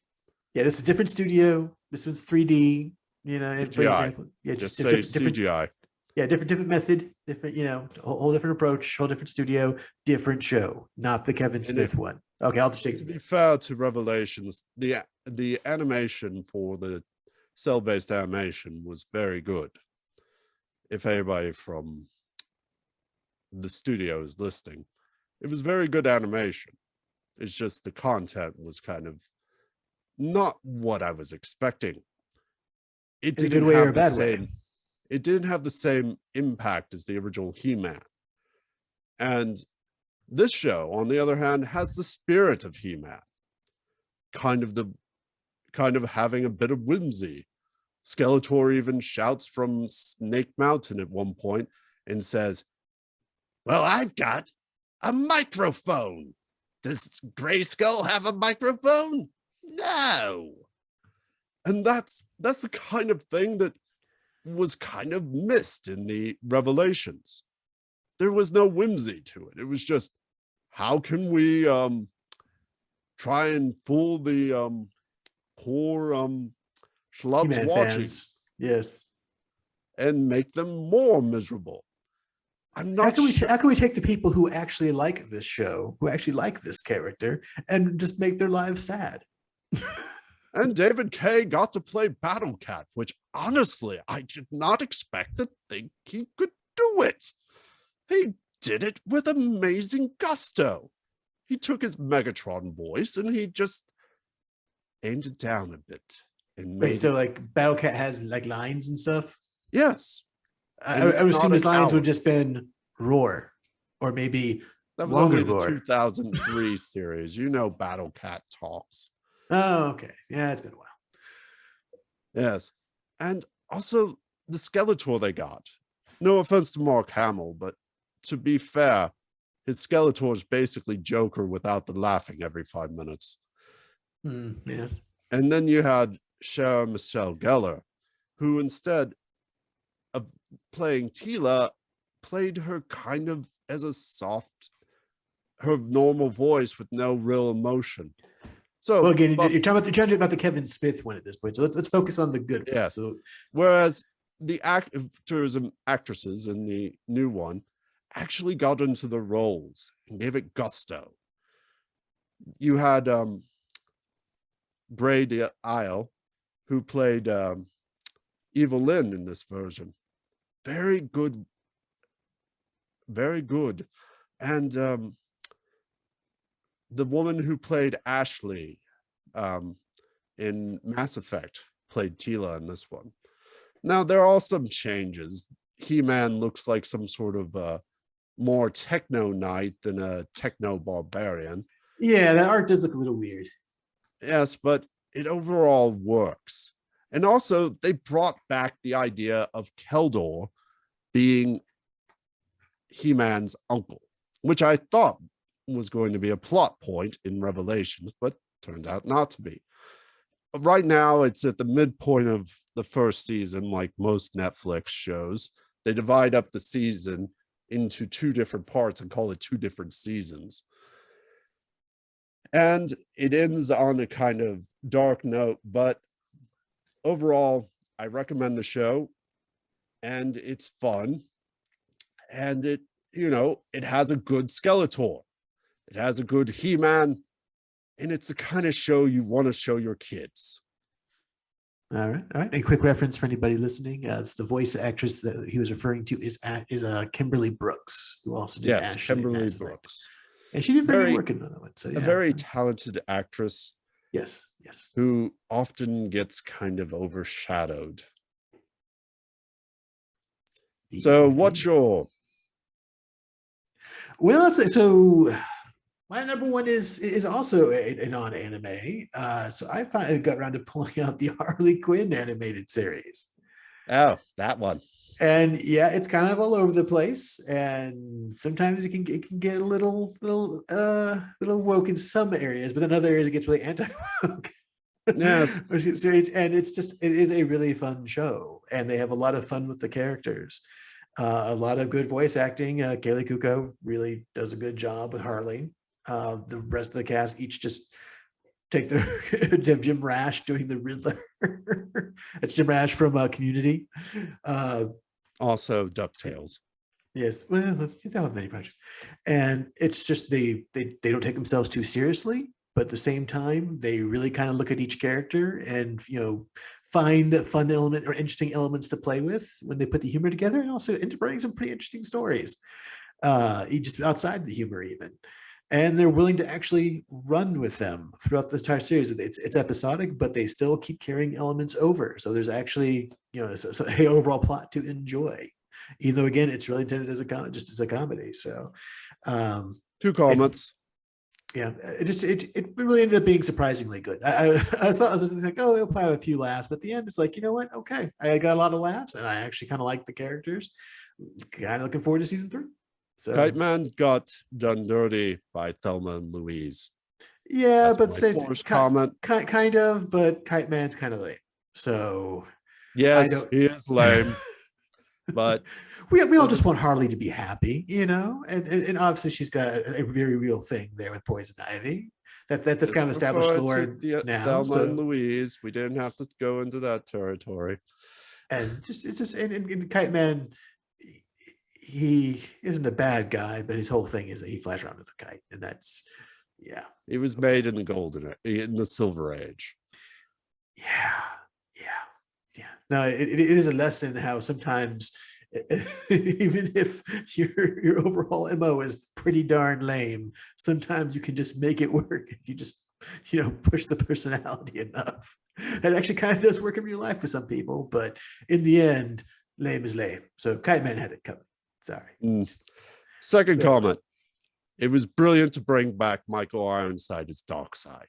Yeah, this is a different studio. This one's 3D. CGI. For example, yeah, just say CGI. Yeah, different method, different, whole different approach, whole different studio, different show, not the Kevin Smith one. Okay, I'll just take to be fair to Revelations, the animation for the cell-based animation was very good. If anybody from the studio is listening, it was very good animation. It's just the content was kind of not what I was expecting. It in a didn't good way have or a the bad same, way. It didn't have the same impact as the original He-Man. And this show, on the other hand, has the spirit of He-Man. Kind of having a bit of whimsy. Skeletor even shouts from Snake Mountain at one point and says, "Well, I've got a microphone. Does Grayskull have a microphone? No." And that's the kind of thing that was kind of missed in the Revelations. There was no whimsy to it. It was just, how can we try and fool the poor schlubs He-Man watching fans. Yes. and make them more miserable? I'm not sure. How can we take the people who actually like this show, who actually like this character, and just make their lives sad? And David Kaye got to play Battle Cat, which honestly, I did not expect to think he could do it. He did it with amazing gusto. He took his Megatron voice and he just aimed it down a bit. And Wait, so like Battle Cat has like lines and stuff? Yes. I would assume his lines would just been roar, or maybe that was longer only the roar. 2003 series. Battle Cat talks. Oh, okay. Yeah, it's been a while. Yes. And also the Skeletor they got. No offense to Mark Hamill, but to be fair, his Skeletor is basically Joker without the laughing every 5 minutes. Yes. And then you had Sarah Michelle Gellar, who instead of playing Teela, played her kind of as a soft, her normal voice with no real emotion. So, well, again, you're talking about the Kevin Smith one at this point. So let's focus on the good one. Yes. So, whereas the actors and actresses in the new one actually got into the roles and gave it gusto. You had Brady Isle, who played Evelyn in this version. Very good. Very good. And the woman who played Ashley in Mass Effect played Teela in this one. Now, there are some changes. He-Man looks like some sort of more techno knight than a techno barbarian. Yeah, that art does look a little weird. Yes, but it overall works. And also, they brought back the idea of Keldor being He-Man's uncle, which I thought was going to be a plot point in Revelations, but turned out not to be. Right now, it's at the midpoint of the first season, like most Netflix shows. They divide up the season into two different parts and call it two different seasons. And it ends on a kind of dark note, but overall, I recommend the show, and it's fun, and it has a good Skeletor. It has a good He-Man, and it's the kind of show you want to show your kids. All right, all right. A quick reference for anybody listening: the voice actress that he was referring to is Kimberly Brooks, who also did Yes, Ashley in Kimberly Mass Effect, Brooks. and she did very good Very work in another one. So a yeah, very talented actress yes, yes. who often gets kind of overshadowed. So what's Indeed. your Well, let's say so. My number one is also a non-anime. So I finally got around to pulling out the Harley Quinn animated series. that one. And yeah, it's kind of all over the place, and sometimes it can get a little woke in some areas, but in other areas it gets really anti-woke. Yes. And it is a really fun show, and they have a lot of fun with the characters. A lot of good voice acting. Kaylee Kuko really does a good job with Harley. The rest of the cast each just take their Jim Rash doing the Riddler. It's Jim Rash from Community. Also DuckTales. Yes, well, they don't have many projects, and it's just they don't take themselves too seriously, but at the same time, they really kind of look at each character and find a fun element or interesting elements to play with when they put the humor together, and also into writing some pretty interesting stories, just outside the humor even. And they're willing to actually run with them throughout the entire series. It's episodic, but they still keep carrying elements over. So there's actually a overall plot to enjoy, even though again it's really intended as just as a comedy. So Two comments. yeah, it really ended up being surprisingly good. I thought I was like, oh, it'll probably have a few laughs, but at the end it's like, you know what? Okay, I got a lot of laughs, and I actually kind of like the characters. Kind of looking forward to season 3. So Kite Man got done dirty by Thelma and Louise. yeah, That's but my since first comment. kind of, but Kite Man's kind of lame. So I Yes, don't. he is lame, but we all just doesn't want Harley to be happy, and obviously she's got a very real thing there with Poison Ivy. That's kind just of established refer to lore the now. Thelma and So Louise. We didn't have to go into that territory. and just it's just and Kite Man, he isn't a bad guy, but his whole thing is that he flies around with a kite, and that's yeah. He was Okay. made in the Silver Age. Yeah, yeah. No, it is a lesson how sometimes even if your overall MO is pretty darn lame, sometimes you can just make it work if you just push the personality enough. It actually kind of does work in real life for some people, but in the end, lame is lame. So Kite Man had it coming. Sorry. Second So, comment. It was brilliant to bring back Michael Ironside's dark side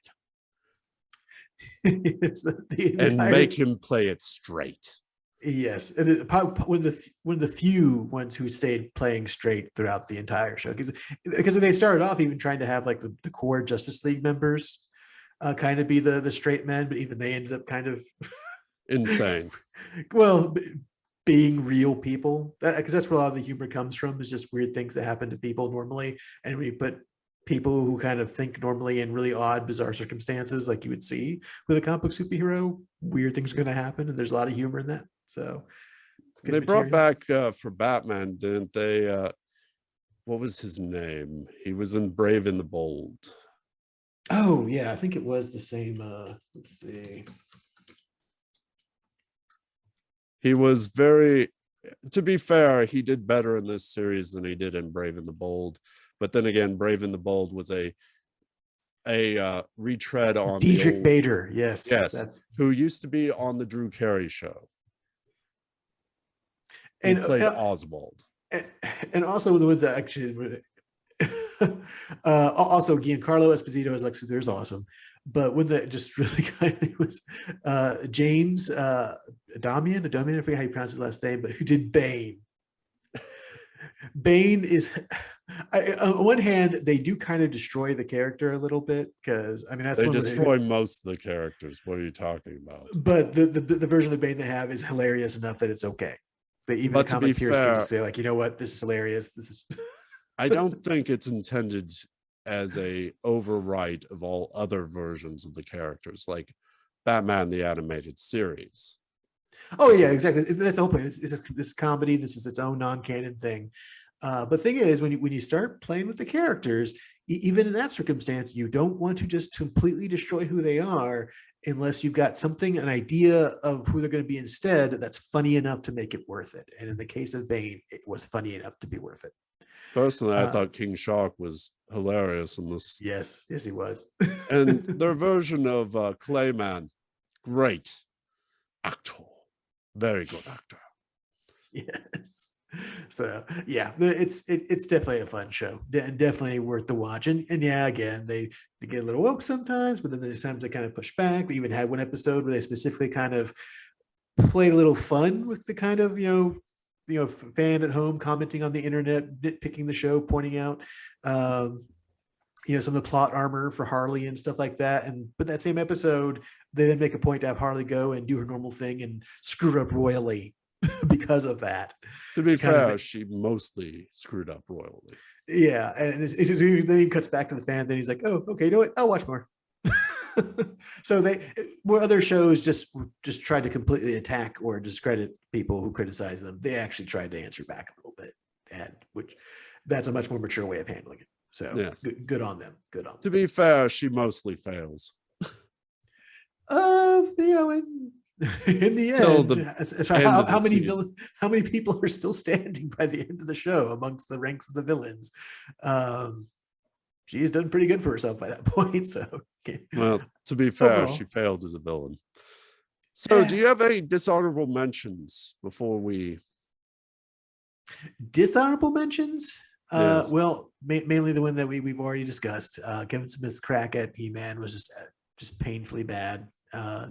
it's the and entire make him play it straight. Yes, one of the few ones who stayed playing straight throughout the entire show, because they started off even trying to have like the core Justice League members kind of be the straight men, but even they ended up kind of insane. Well, being real people, because that's where a lot of the humor comes from, is just weird things that happen to people normally, and when you put people who kind of think normally in really odd, bizarre circumstances, like you would see with a comic book superhero, weird things are going to happen, and there's a lot of humor in that. So it's good They brought material. back for Batman, didn't they? What was his name? He was in Brave and the Bold. Oh yeah, I think it was the same. Let's see. He was very, to be fair, he did better in this series than he did in Brave and the Bold. But then again, Brave and the Bold was a retread on the Diedrich old, Bader. Yes, yes, that's who used to be on the Drew Carey show. He and played and, Oswald. and also the ones that actually also Giancarlo Esposito as Lex Luthor is awesome, but one that just really kind of was James Damian, I forget how you pronounce his last name, but who did Bane. Bane is on one hand they do kind of destroy the character a little bit, because I mean that's They one destroy most of the characters. What are you talking about? but the version of Bane they have is hilarious enough that it's okay. But even But the to be comic peers can fair, just say like, you know what, this is hilarious. This is I don't think it's intended as a overwrite of all other versions of the characters, like Batman the Animated Series. Oh yeah, exactly. That's the whole point. This is comedy. This is its own non-canon thing. But thing is, when you start playing with the characters, even in that circumstance, you don't want to just completely destroy who they are unless you've got something, an idea of who they're going to be instead, that's funny enough to make it worth it. And in the case of Bane, it was funny enough to be worth it. Personally, I thought King Shark was hilarious in this. Yes, he was. And their version of Clayman, great actor, very good actor. Yes. So yeah, it's definitely a fun show, definitely worth the watch. And yeah, again, they get a little woke sometimes, but then there's times they kind of push back. We even had one episode where they specifically kind of played a little fun with the kind of fan at home commenting on the internet, nitpicking the show, pointing out some of the plot armor for Harley and stuff like that. But that same episode, they then make a point to have Harley go and do her normal thing and screw up royally because of that. To be fair, she mostly screwed up royally. Yeah, and then he cuts back to the fan. Then he's like, "Oh, okay, you know what? I'll watch more." So where other shows just tried to completely attack or discredit people who criticize them, they actually tried to answer back a little bit, and which that's a much more mature way of handling it. So yes. Good on them. Good on them. To be fair, she mostly fails. In the end, how many people are still standing by the end of the show amongst the ranks of the villains? She's done pretty good for herself by that point. So, well, to be fair, she failed as a villain. So, do you have any dishonorable mentions before we? Dishonorable mentions? Yes. Well, mainly the one that we've already discussed. Kevin Smith's crack at He-Man was just painfully bad.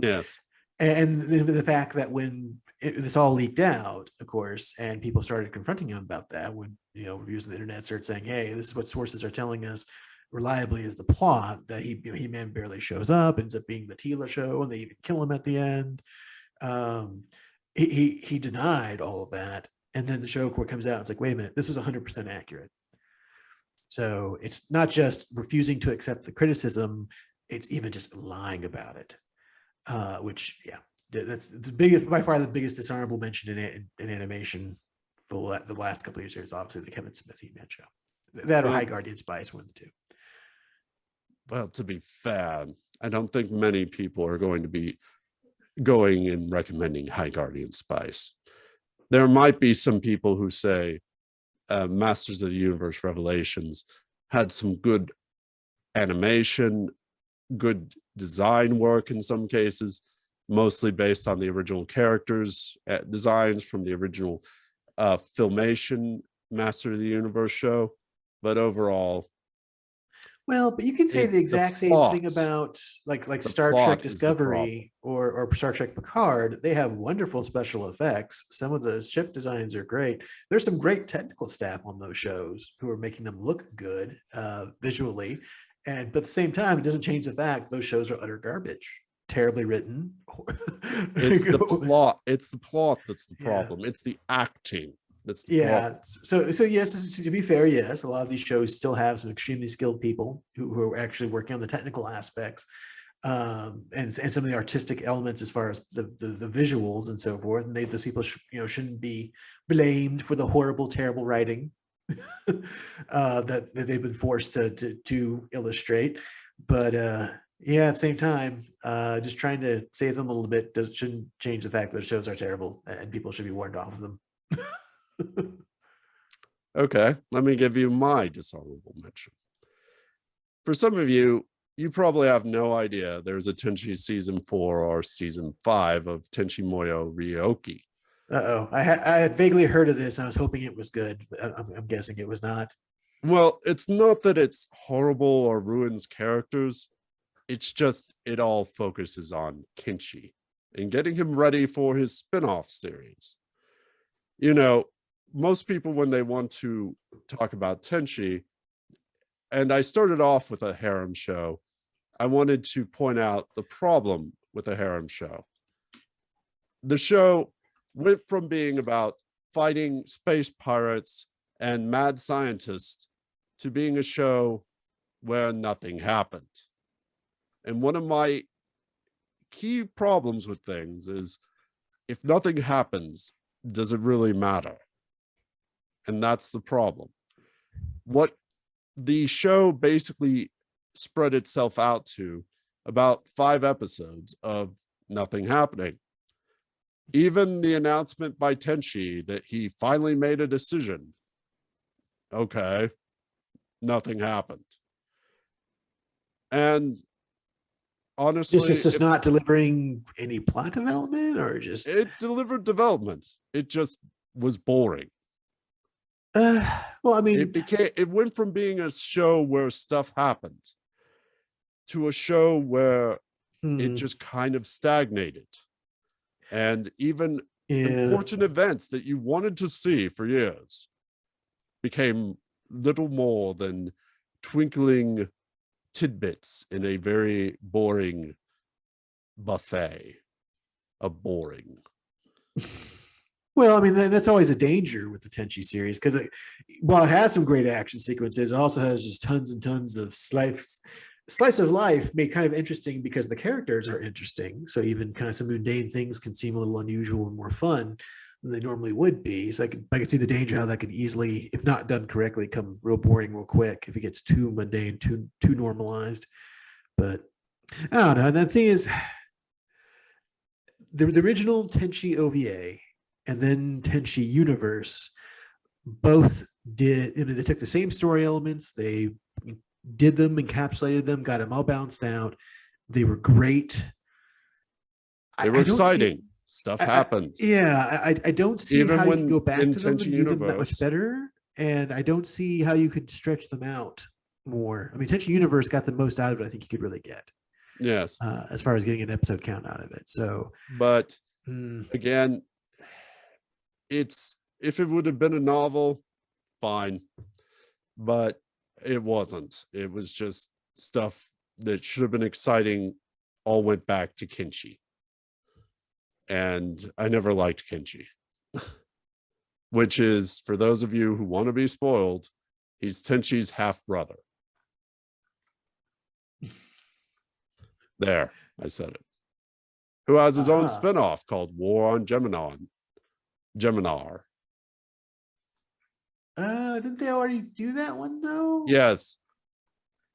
Yes. And the fact that when this all leaked out, of course, and people started confronting him about that, when reviews on the internet started saying, "Hey, this is what sources are telling us reliably is the plot," that He-Man barely shows up, ends up being the Tila show, and they even kill him at the end. He denied all of that, and then the show comes out. It's like, wait a minute, this was 100% accurate. So it's not just refusing to accept the criticism; it's even just lying about it. Which, yeah, that's by far the biggest dishonorable mention in animation for the last couple of years. Obviously, the Kevin Smith He-Man show, that or High Guardian Spice, one of the two. Well, to be fair, I don't think many people are going to be going and recommending High Guardian Spice. There might be some people who say Masters of the Universe Revelations had some good animation, good design work in some cases, mostly based on the original characters, designs from the original Filmation Master of the Universe show. But overall, well, but you can say the exact same thing about like Star Trek Discovery or Star Trek Picard. They have wonderful special effects. Some of the ship designs are great. There's some great technical staff on those shows who are making them look good visually. But at the same time, it doesn't change the fact those shows are utter garbage, terribly written. It's the plot. It's the plot that's the problem. Yeah. It's the acting that's the problem. So yes, to be fair, yes, a lot of these shows still have some extremely skilled people who are actually working on the technical aspects and some of the artistic elements as far as the visuals and so forth. And those people shouldn't be blamed for the horrible, terrible writing that they've been forced to illustrate. But at the same time, just trying to save them a little bit shouldn't change the fact that the shows are terrible and people should be warned off of them. Okay, let me give you my dishonorable mention. For some of you, you probably have no idea there's a Tenchi season 4 or season 5 of Tenchi Muyo Ryoki. I had vaguely heard of this. And I was hoping it was good, but I'm guessing it was not. Well, it's not that it's horrible or ruins characters. It's just it all focuses on Kenshi and getting him ready for his spin-off series. Most people, when they want to talk about Tenchi, and I started off with a harem show, I wanted to point out the problem with a harem show. The show went from being about fighting space pirates and mad scientists to being a show where nothing happened. And one of my key problems with things is if nothing happens, does it really matter? And that's the problem. What the show basically spread itself out to about 5 episodes of nothing happening. Even the announcement by Tenchi that he finally made a decision. Okay, nothing happened. And honestly, just not delivering any plot development, or just it delivered development. It just was boring. well, I mean, It went from being a show where stuff happened to a show where it just kind of stagnated. And even important events that you wanted to see for years became little more than twinkling tidbits in a very boring buffet of boring. Well, I mean, that's always a danger with the Tenchi series, because while it has some great action sequences, it also has just tons and tons of slice of life made kind of interesting because the characters are interesting. So even kind of some mundane things can seem a little unusual and more fun than they normally would be. So I can see the danger how that could easily, if not done correctly, come real boring real quick if it gets too mundane, too normalized. But I don't know. And the thing is, the original Tenchi OVA and then Tenchi Universe both did, they took the same story elements, they did them, encapsulated them, got them all bounced out. They were great. They were exciting. Stuff happened. I don't see even how when you could go back to them and do Universe, them that much better. And I don't see how you could stretch them out more. I mean, Tenchi Universe got the most out of it I think you could really get. Yes. As far as getting an episode count out of it. So, but again, if it would have been a novel, fine. But it wasn't. It was just stuff that should have been exciting all went back to Kenshi. And I never liked Kenshi. Which is, for those of you who want to be spoiled, he's Tenchi's half brother. There, I said it. Who has his own spinoff called War on Geminar. Didn't they already do that one though? Yes.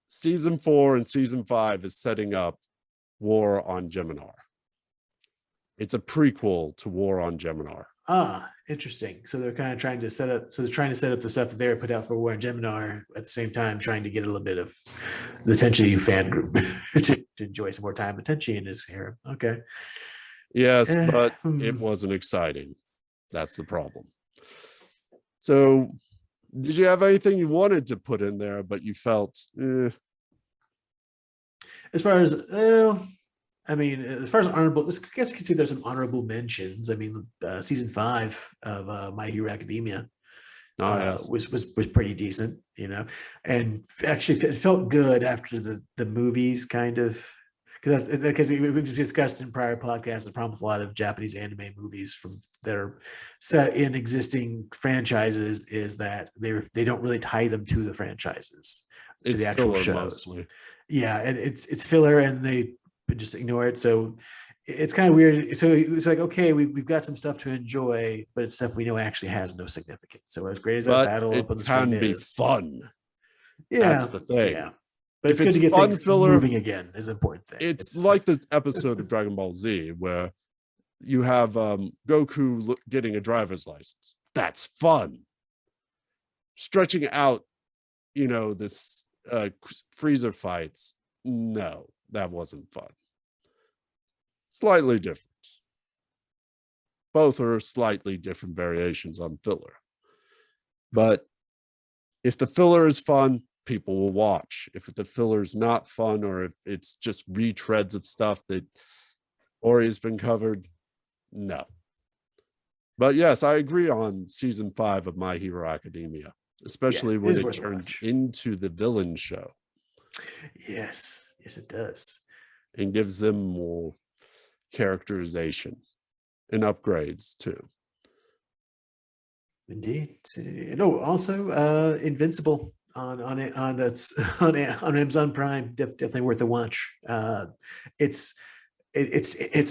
Season 4 and season 5 is setting up War on Geminar. It's a prequel to War on Geminar. Interesting. So they're kind of trying to set up. So they're trying to set up the stuff that they put out for War on Geminar at the same time, trying to get a little bit of the Tenchi fan group to enjoy some more time with Tenchi in his harem. Okay. Yes, but it wasn't exciting. That's the problem. So, did you have anything you wanted to put in there, but you felt? As far as I mean, as far as honorable, I guess you could say there's some honorable mentions. I mean, season 5 of My Hero Academia was pretty decent, and actually it felt good after the movies, kind of, because we've discussed in prior podcasts the problem with a lot of Japanese anime movies that are set in existing franchises is that they don't really tie them to the franchises, to the actual shows. Mostly. Yeah, and it's filler, and they just ignore it. So it's kind of weird. So it's like, okay, we've got some stuff to enjoy, but it's stuff we know actually has no significance. So as great as that battle up on the screen is, fun. Yeah, that's the thing. Yeah, but it's good to get things filler, moving again is an important thing. It's like the episode of Dragon Ball Z where you have Goku getting a driver's license. That's fun. Stretching out, this freezer fights. No, that wasn't fun. Slightly different. Both are slightly different variations on filler. But if the filler is fun, people will watch. If the filler is not fun, or if it's just retreads of stuff that already has been covered, no. But yes, I agree on season 5 of My Hero Academia, especially when it turns into the villain show. Yes, it does. And gives them more characterization and upgrades too. Indeed. No, also Invincible on Amazon Prime, definitely worth a watch. It's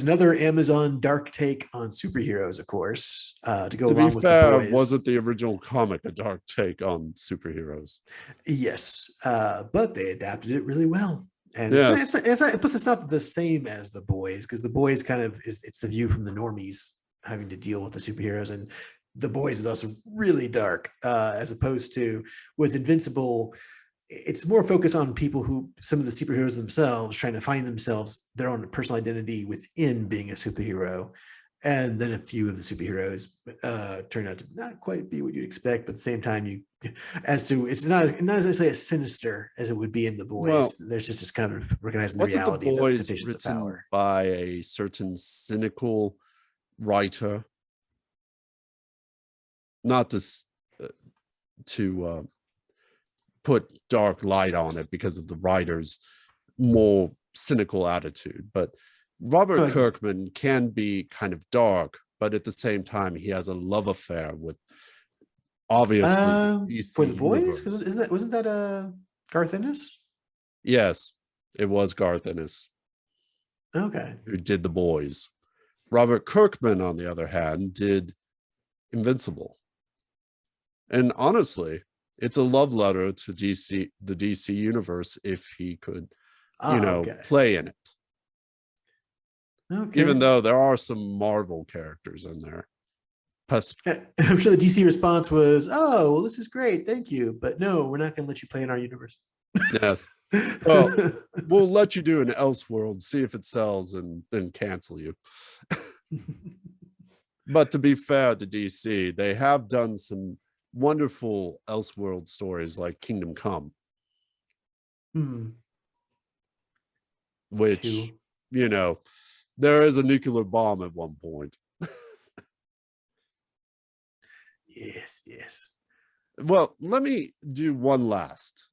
another Amazon dark take on superheroes, of course. To go along with the boys. Wasn't the original comic a dark take on superheroes? Yes, but they adapted it really well. And Yes. it's not, plus it's not the same as The Boys, because The Boys kind of it's the view from the normies having to deal with the superheroes, and The Boys is also really dark, as opposed to with Invincible. It's more focused on people who, some of the superheroes themselves, trying to find themselves their own personal identity within being a superhero. And then a few of the superheroes turn out to not quite be what you'd expect, but at the same time, it's not as I say as sinister as it would be in The Boys. Well, There's just this kind of recognizing the wasn't The reality of the Boys temptations of written power. by a certain cynical writer? Not this to put dark light on it because of the writer's more cynical attitude, but Robert Kirkman can be kind of dark, but at the same time, he has a love affair with obviously For DC The Boys, universe. because wasn't that Garth Ennis? Yes, it was Garth Ennis Okay. who did The Boys. Robert Kirkman, on the other hand, did Invincible. And honestly, it's a love letter to DC, the DC universe, if he could, Okay. play in it. Okay. Even though there are some Marvel characters in there. I'm sure the DC response was, "Oh, well, this is great, thank you, but no, we're not going to let you play in our universe." Yes. Well, we'll let you do an Elseworld, see if it sells, and then cancel you. But to be fair to DC, they have done some wonderful Elseworld stories like Kingdom Come, which, there is a nuclear bomb at one point. Yes. Well, let me do one last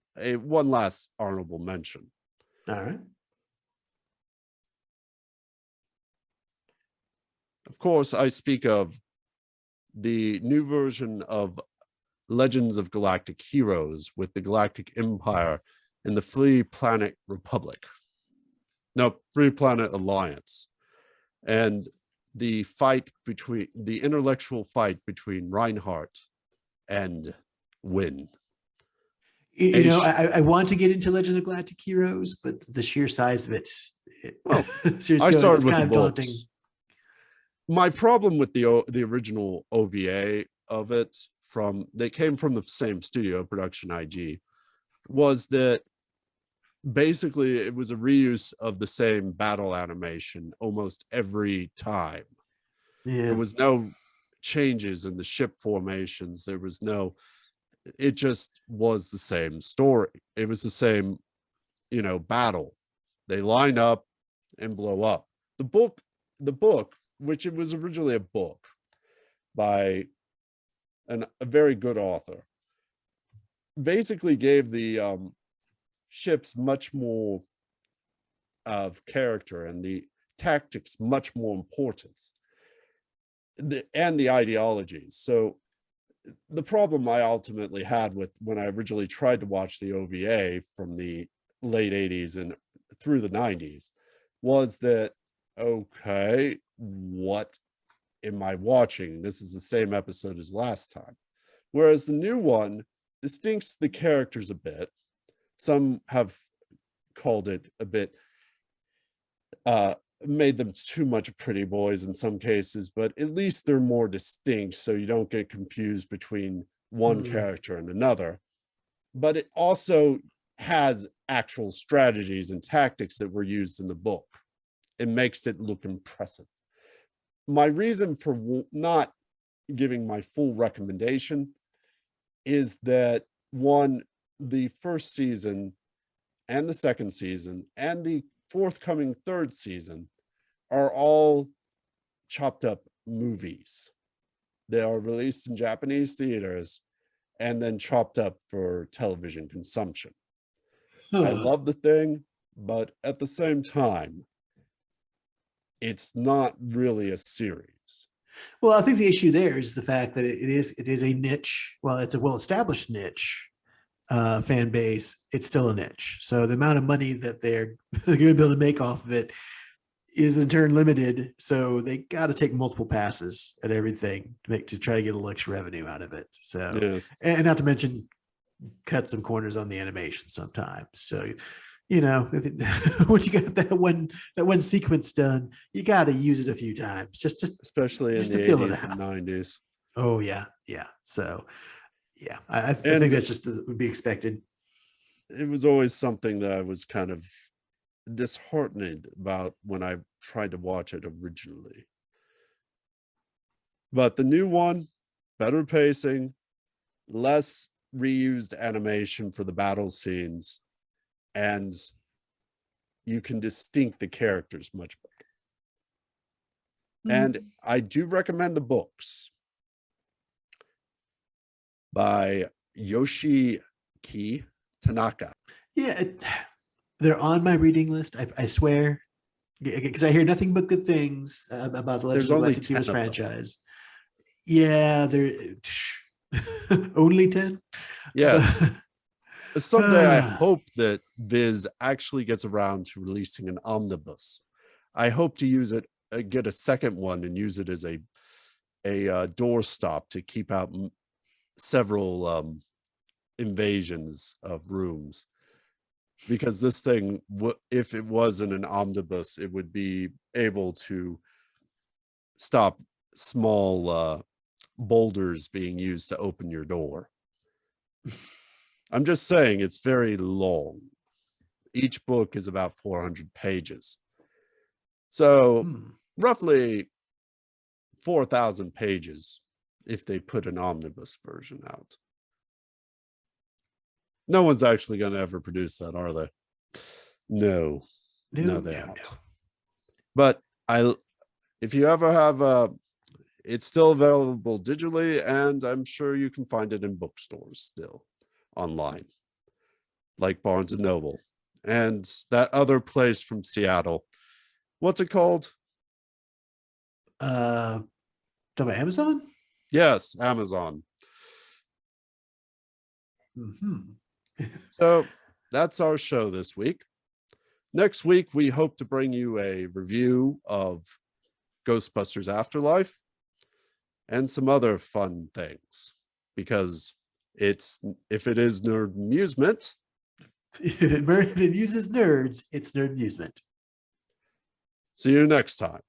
honorable mention. All right. Of course, I speak of the new version of Legends of Galactic Heroes with the Galactic Empire and the Free Planet Republic. No, Free Planet Alliance. And the intellectual fight between Reinhardt and Wynn. I want to get into Legend of Galactic Heroes, but the sheer size of it, well, seriously, I started it's with kind the of books. daunting. My problem with the original OVA of it, they came from the same studio, Production IG, was that basically it was a reuse of the same battle animation almost every time. Yeah. There was no changes in the ship formations. It just was the same story. It was the same, battle. They line up and blow up. The book, which it was originally a book by a very good author, basically gave the ships much more of character and the tactics much more importance, and the ideologies. So the problem I ultimately had with when I originally tried to watch the OVA from the late 80s and through the 90s was that, okay, what am I watching? This is the same episode as last time. Whereas the new one distincts the characters a bit. Some have called it a bit, made them too much pretty boys in some cases, but at least they're more distinct so you don't get confused between one character and another. But it also has actual strategies and tactics that were used in the book. It makes it look impressive. My reason for not giving my full recommendation is that, one, the first season and the second season and the forthcoming third season are all chopped up movies. They are released in Japanese theaters and then chopped up for television consumption. I love the thing, but at the same time, it's not really a series. Well, I think the issue there is the fact that it is a niche. Well, it's a well-established niche fan base. It's still a niche. So the amount of money that they're going to be able to make off of it is in turn limited. So they got to take multiple passes at everything to try to get a little extra revenue out of it. So, Yes. and not to mention cut some corners on the animation sometimes. So You know, once you got that one sequence done, you got to use it a few times, especially in just to the fill it 80s and out. 90s. Oh yeah, yeah. So yeah, I think And that's just would be expected. it was always something that I was kind of disheartened about when I tried to watch it originally. But the new one, better pacing, less reused animation for the battle scenes, and you can distinct the characters much better. And I do recommend the books by Yoshiki Tanaka. Yeah, they're on my reading list. I swear, because I hear nothing but good things about the Legend There's of the only Galactic 10 Heroes of them. franchise. Yeah, they're only 10. Yes. Someday I Ah, hope that Viz actually gets around to releasing an omnibus. I hope to use it, get a second one and use it as a doorstop to keep out several invasions of rooms. Because this thing, if it wasn't an omnibus, it would be able to stop small boulders being used to open your door. I'm just saying it's very long. Each book is about 400 pages. So roughly 4,000 pages if they put an omnibus version out. No one's actually going to ever produce that, are they? No, they aren't. no. But if you ever have it's still available digitally, and I'm sure you can find it in bookstores still online, like Barnes and Noble and that other place from Seattle. What's it called? Talking about Amazon. Yes, Amazon. Mm-hmm. So that's our show this week. Next week, we hope to bring you a review of Ghostbusters Afterlife and some other fun things, because if it is nerd amusement, If it uses nerds, it's nerd amusement. see you next time.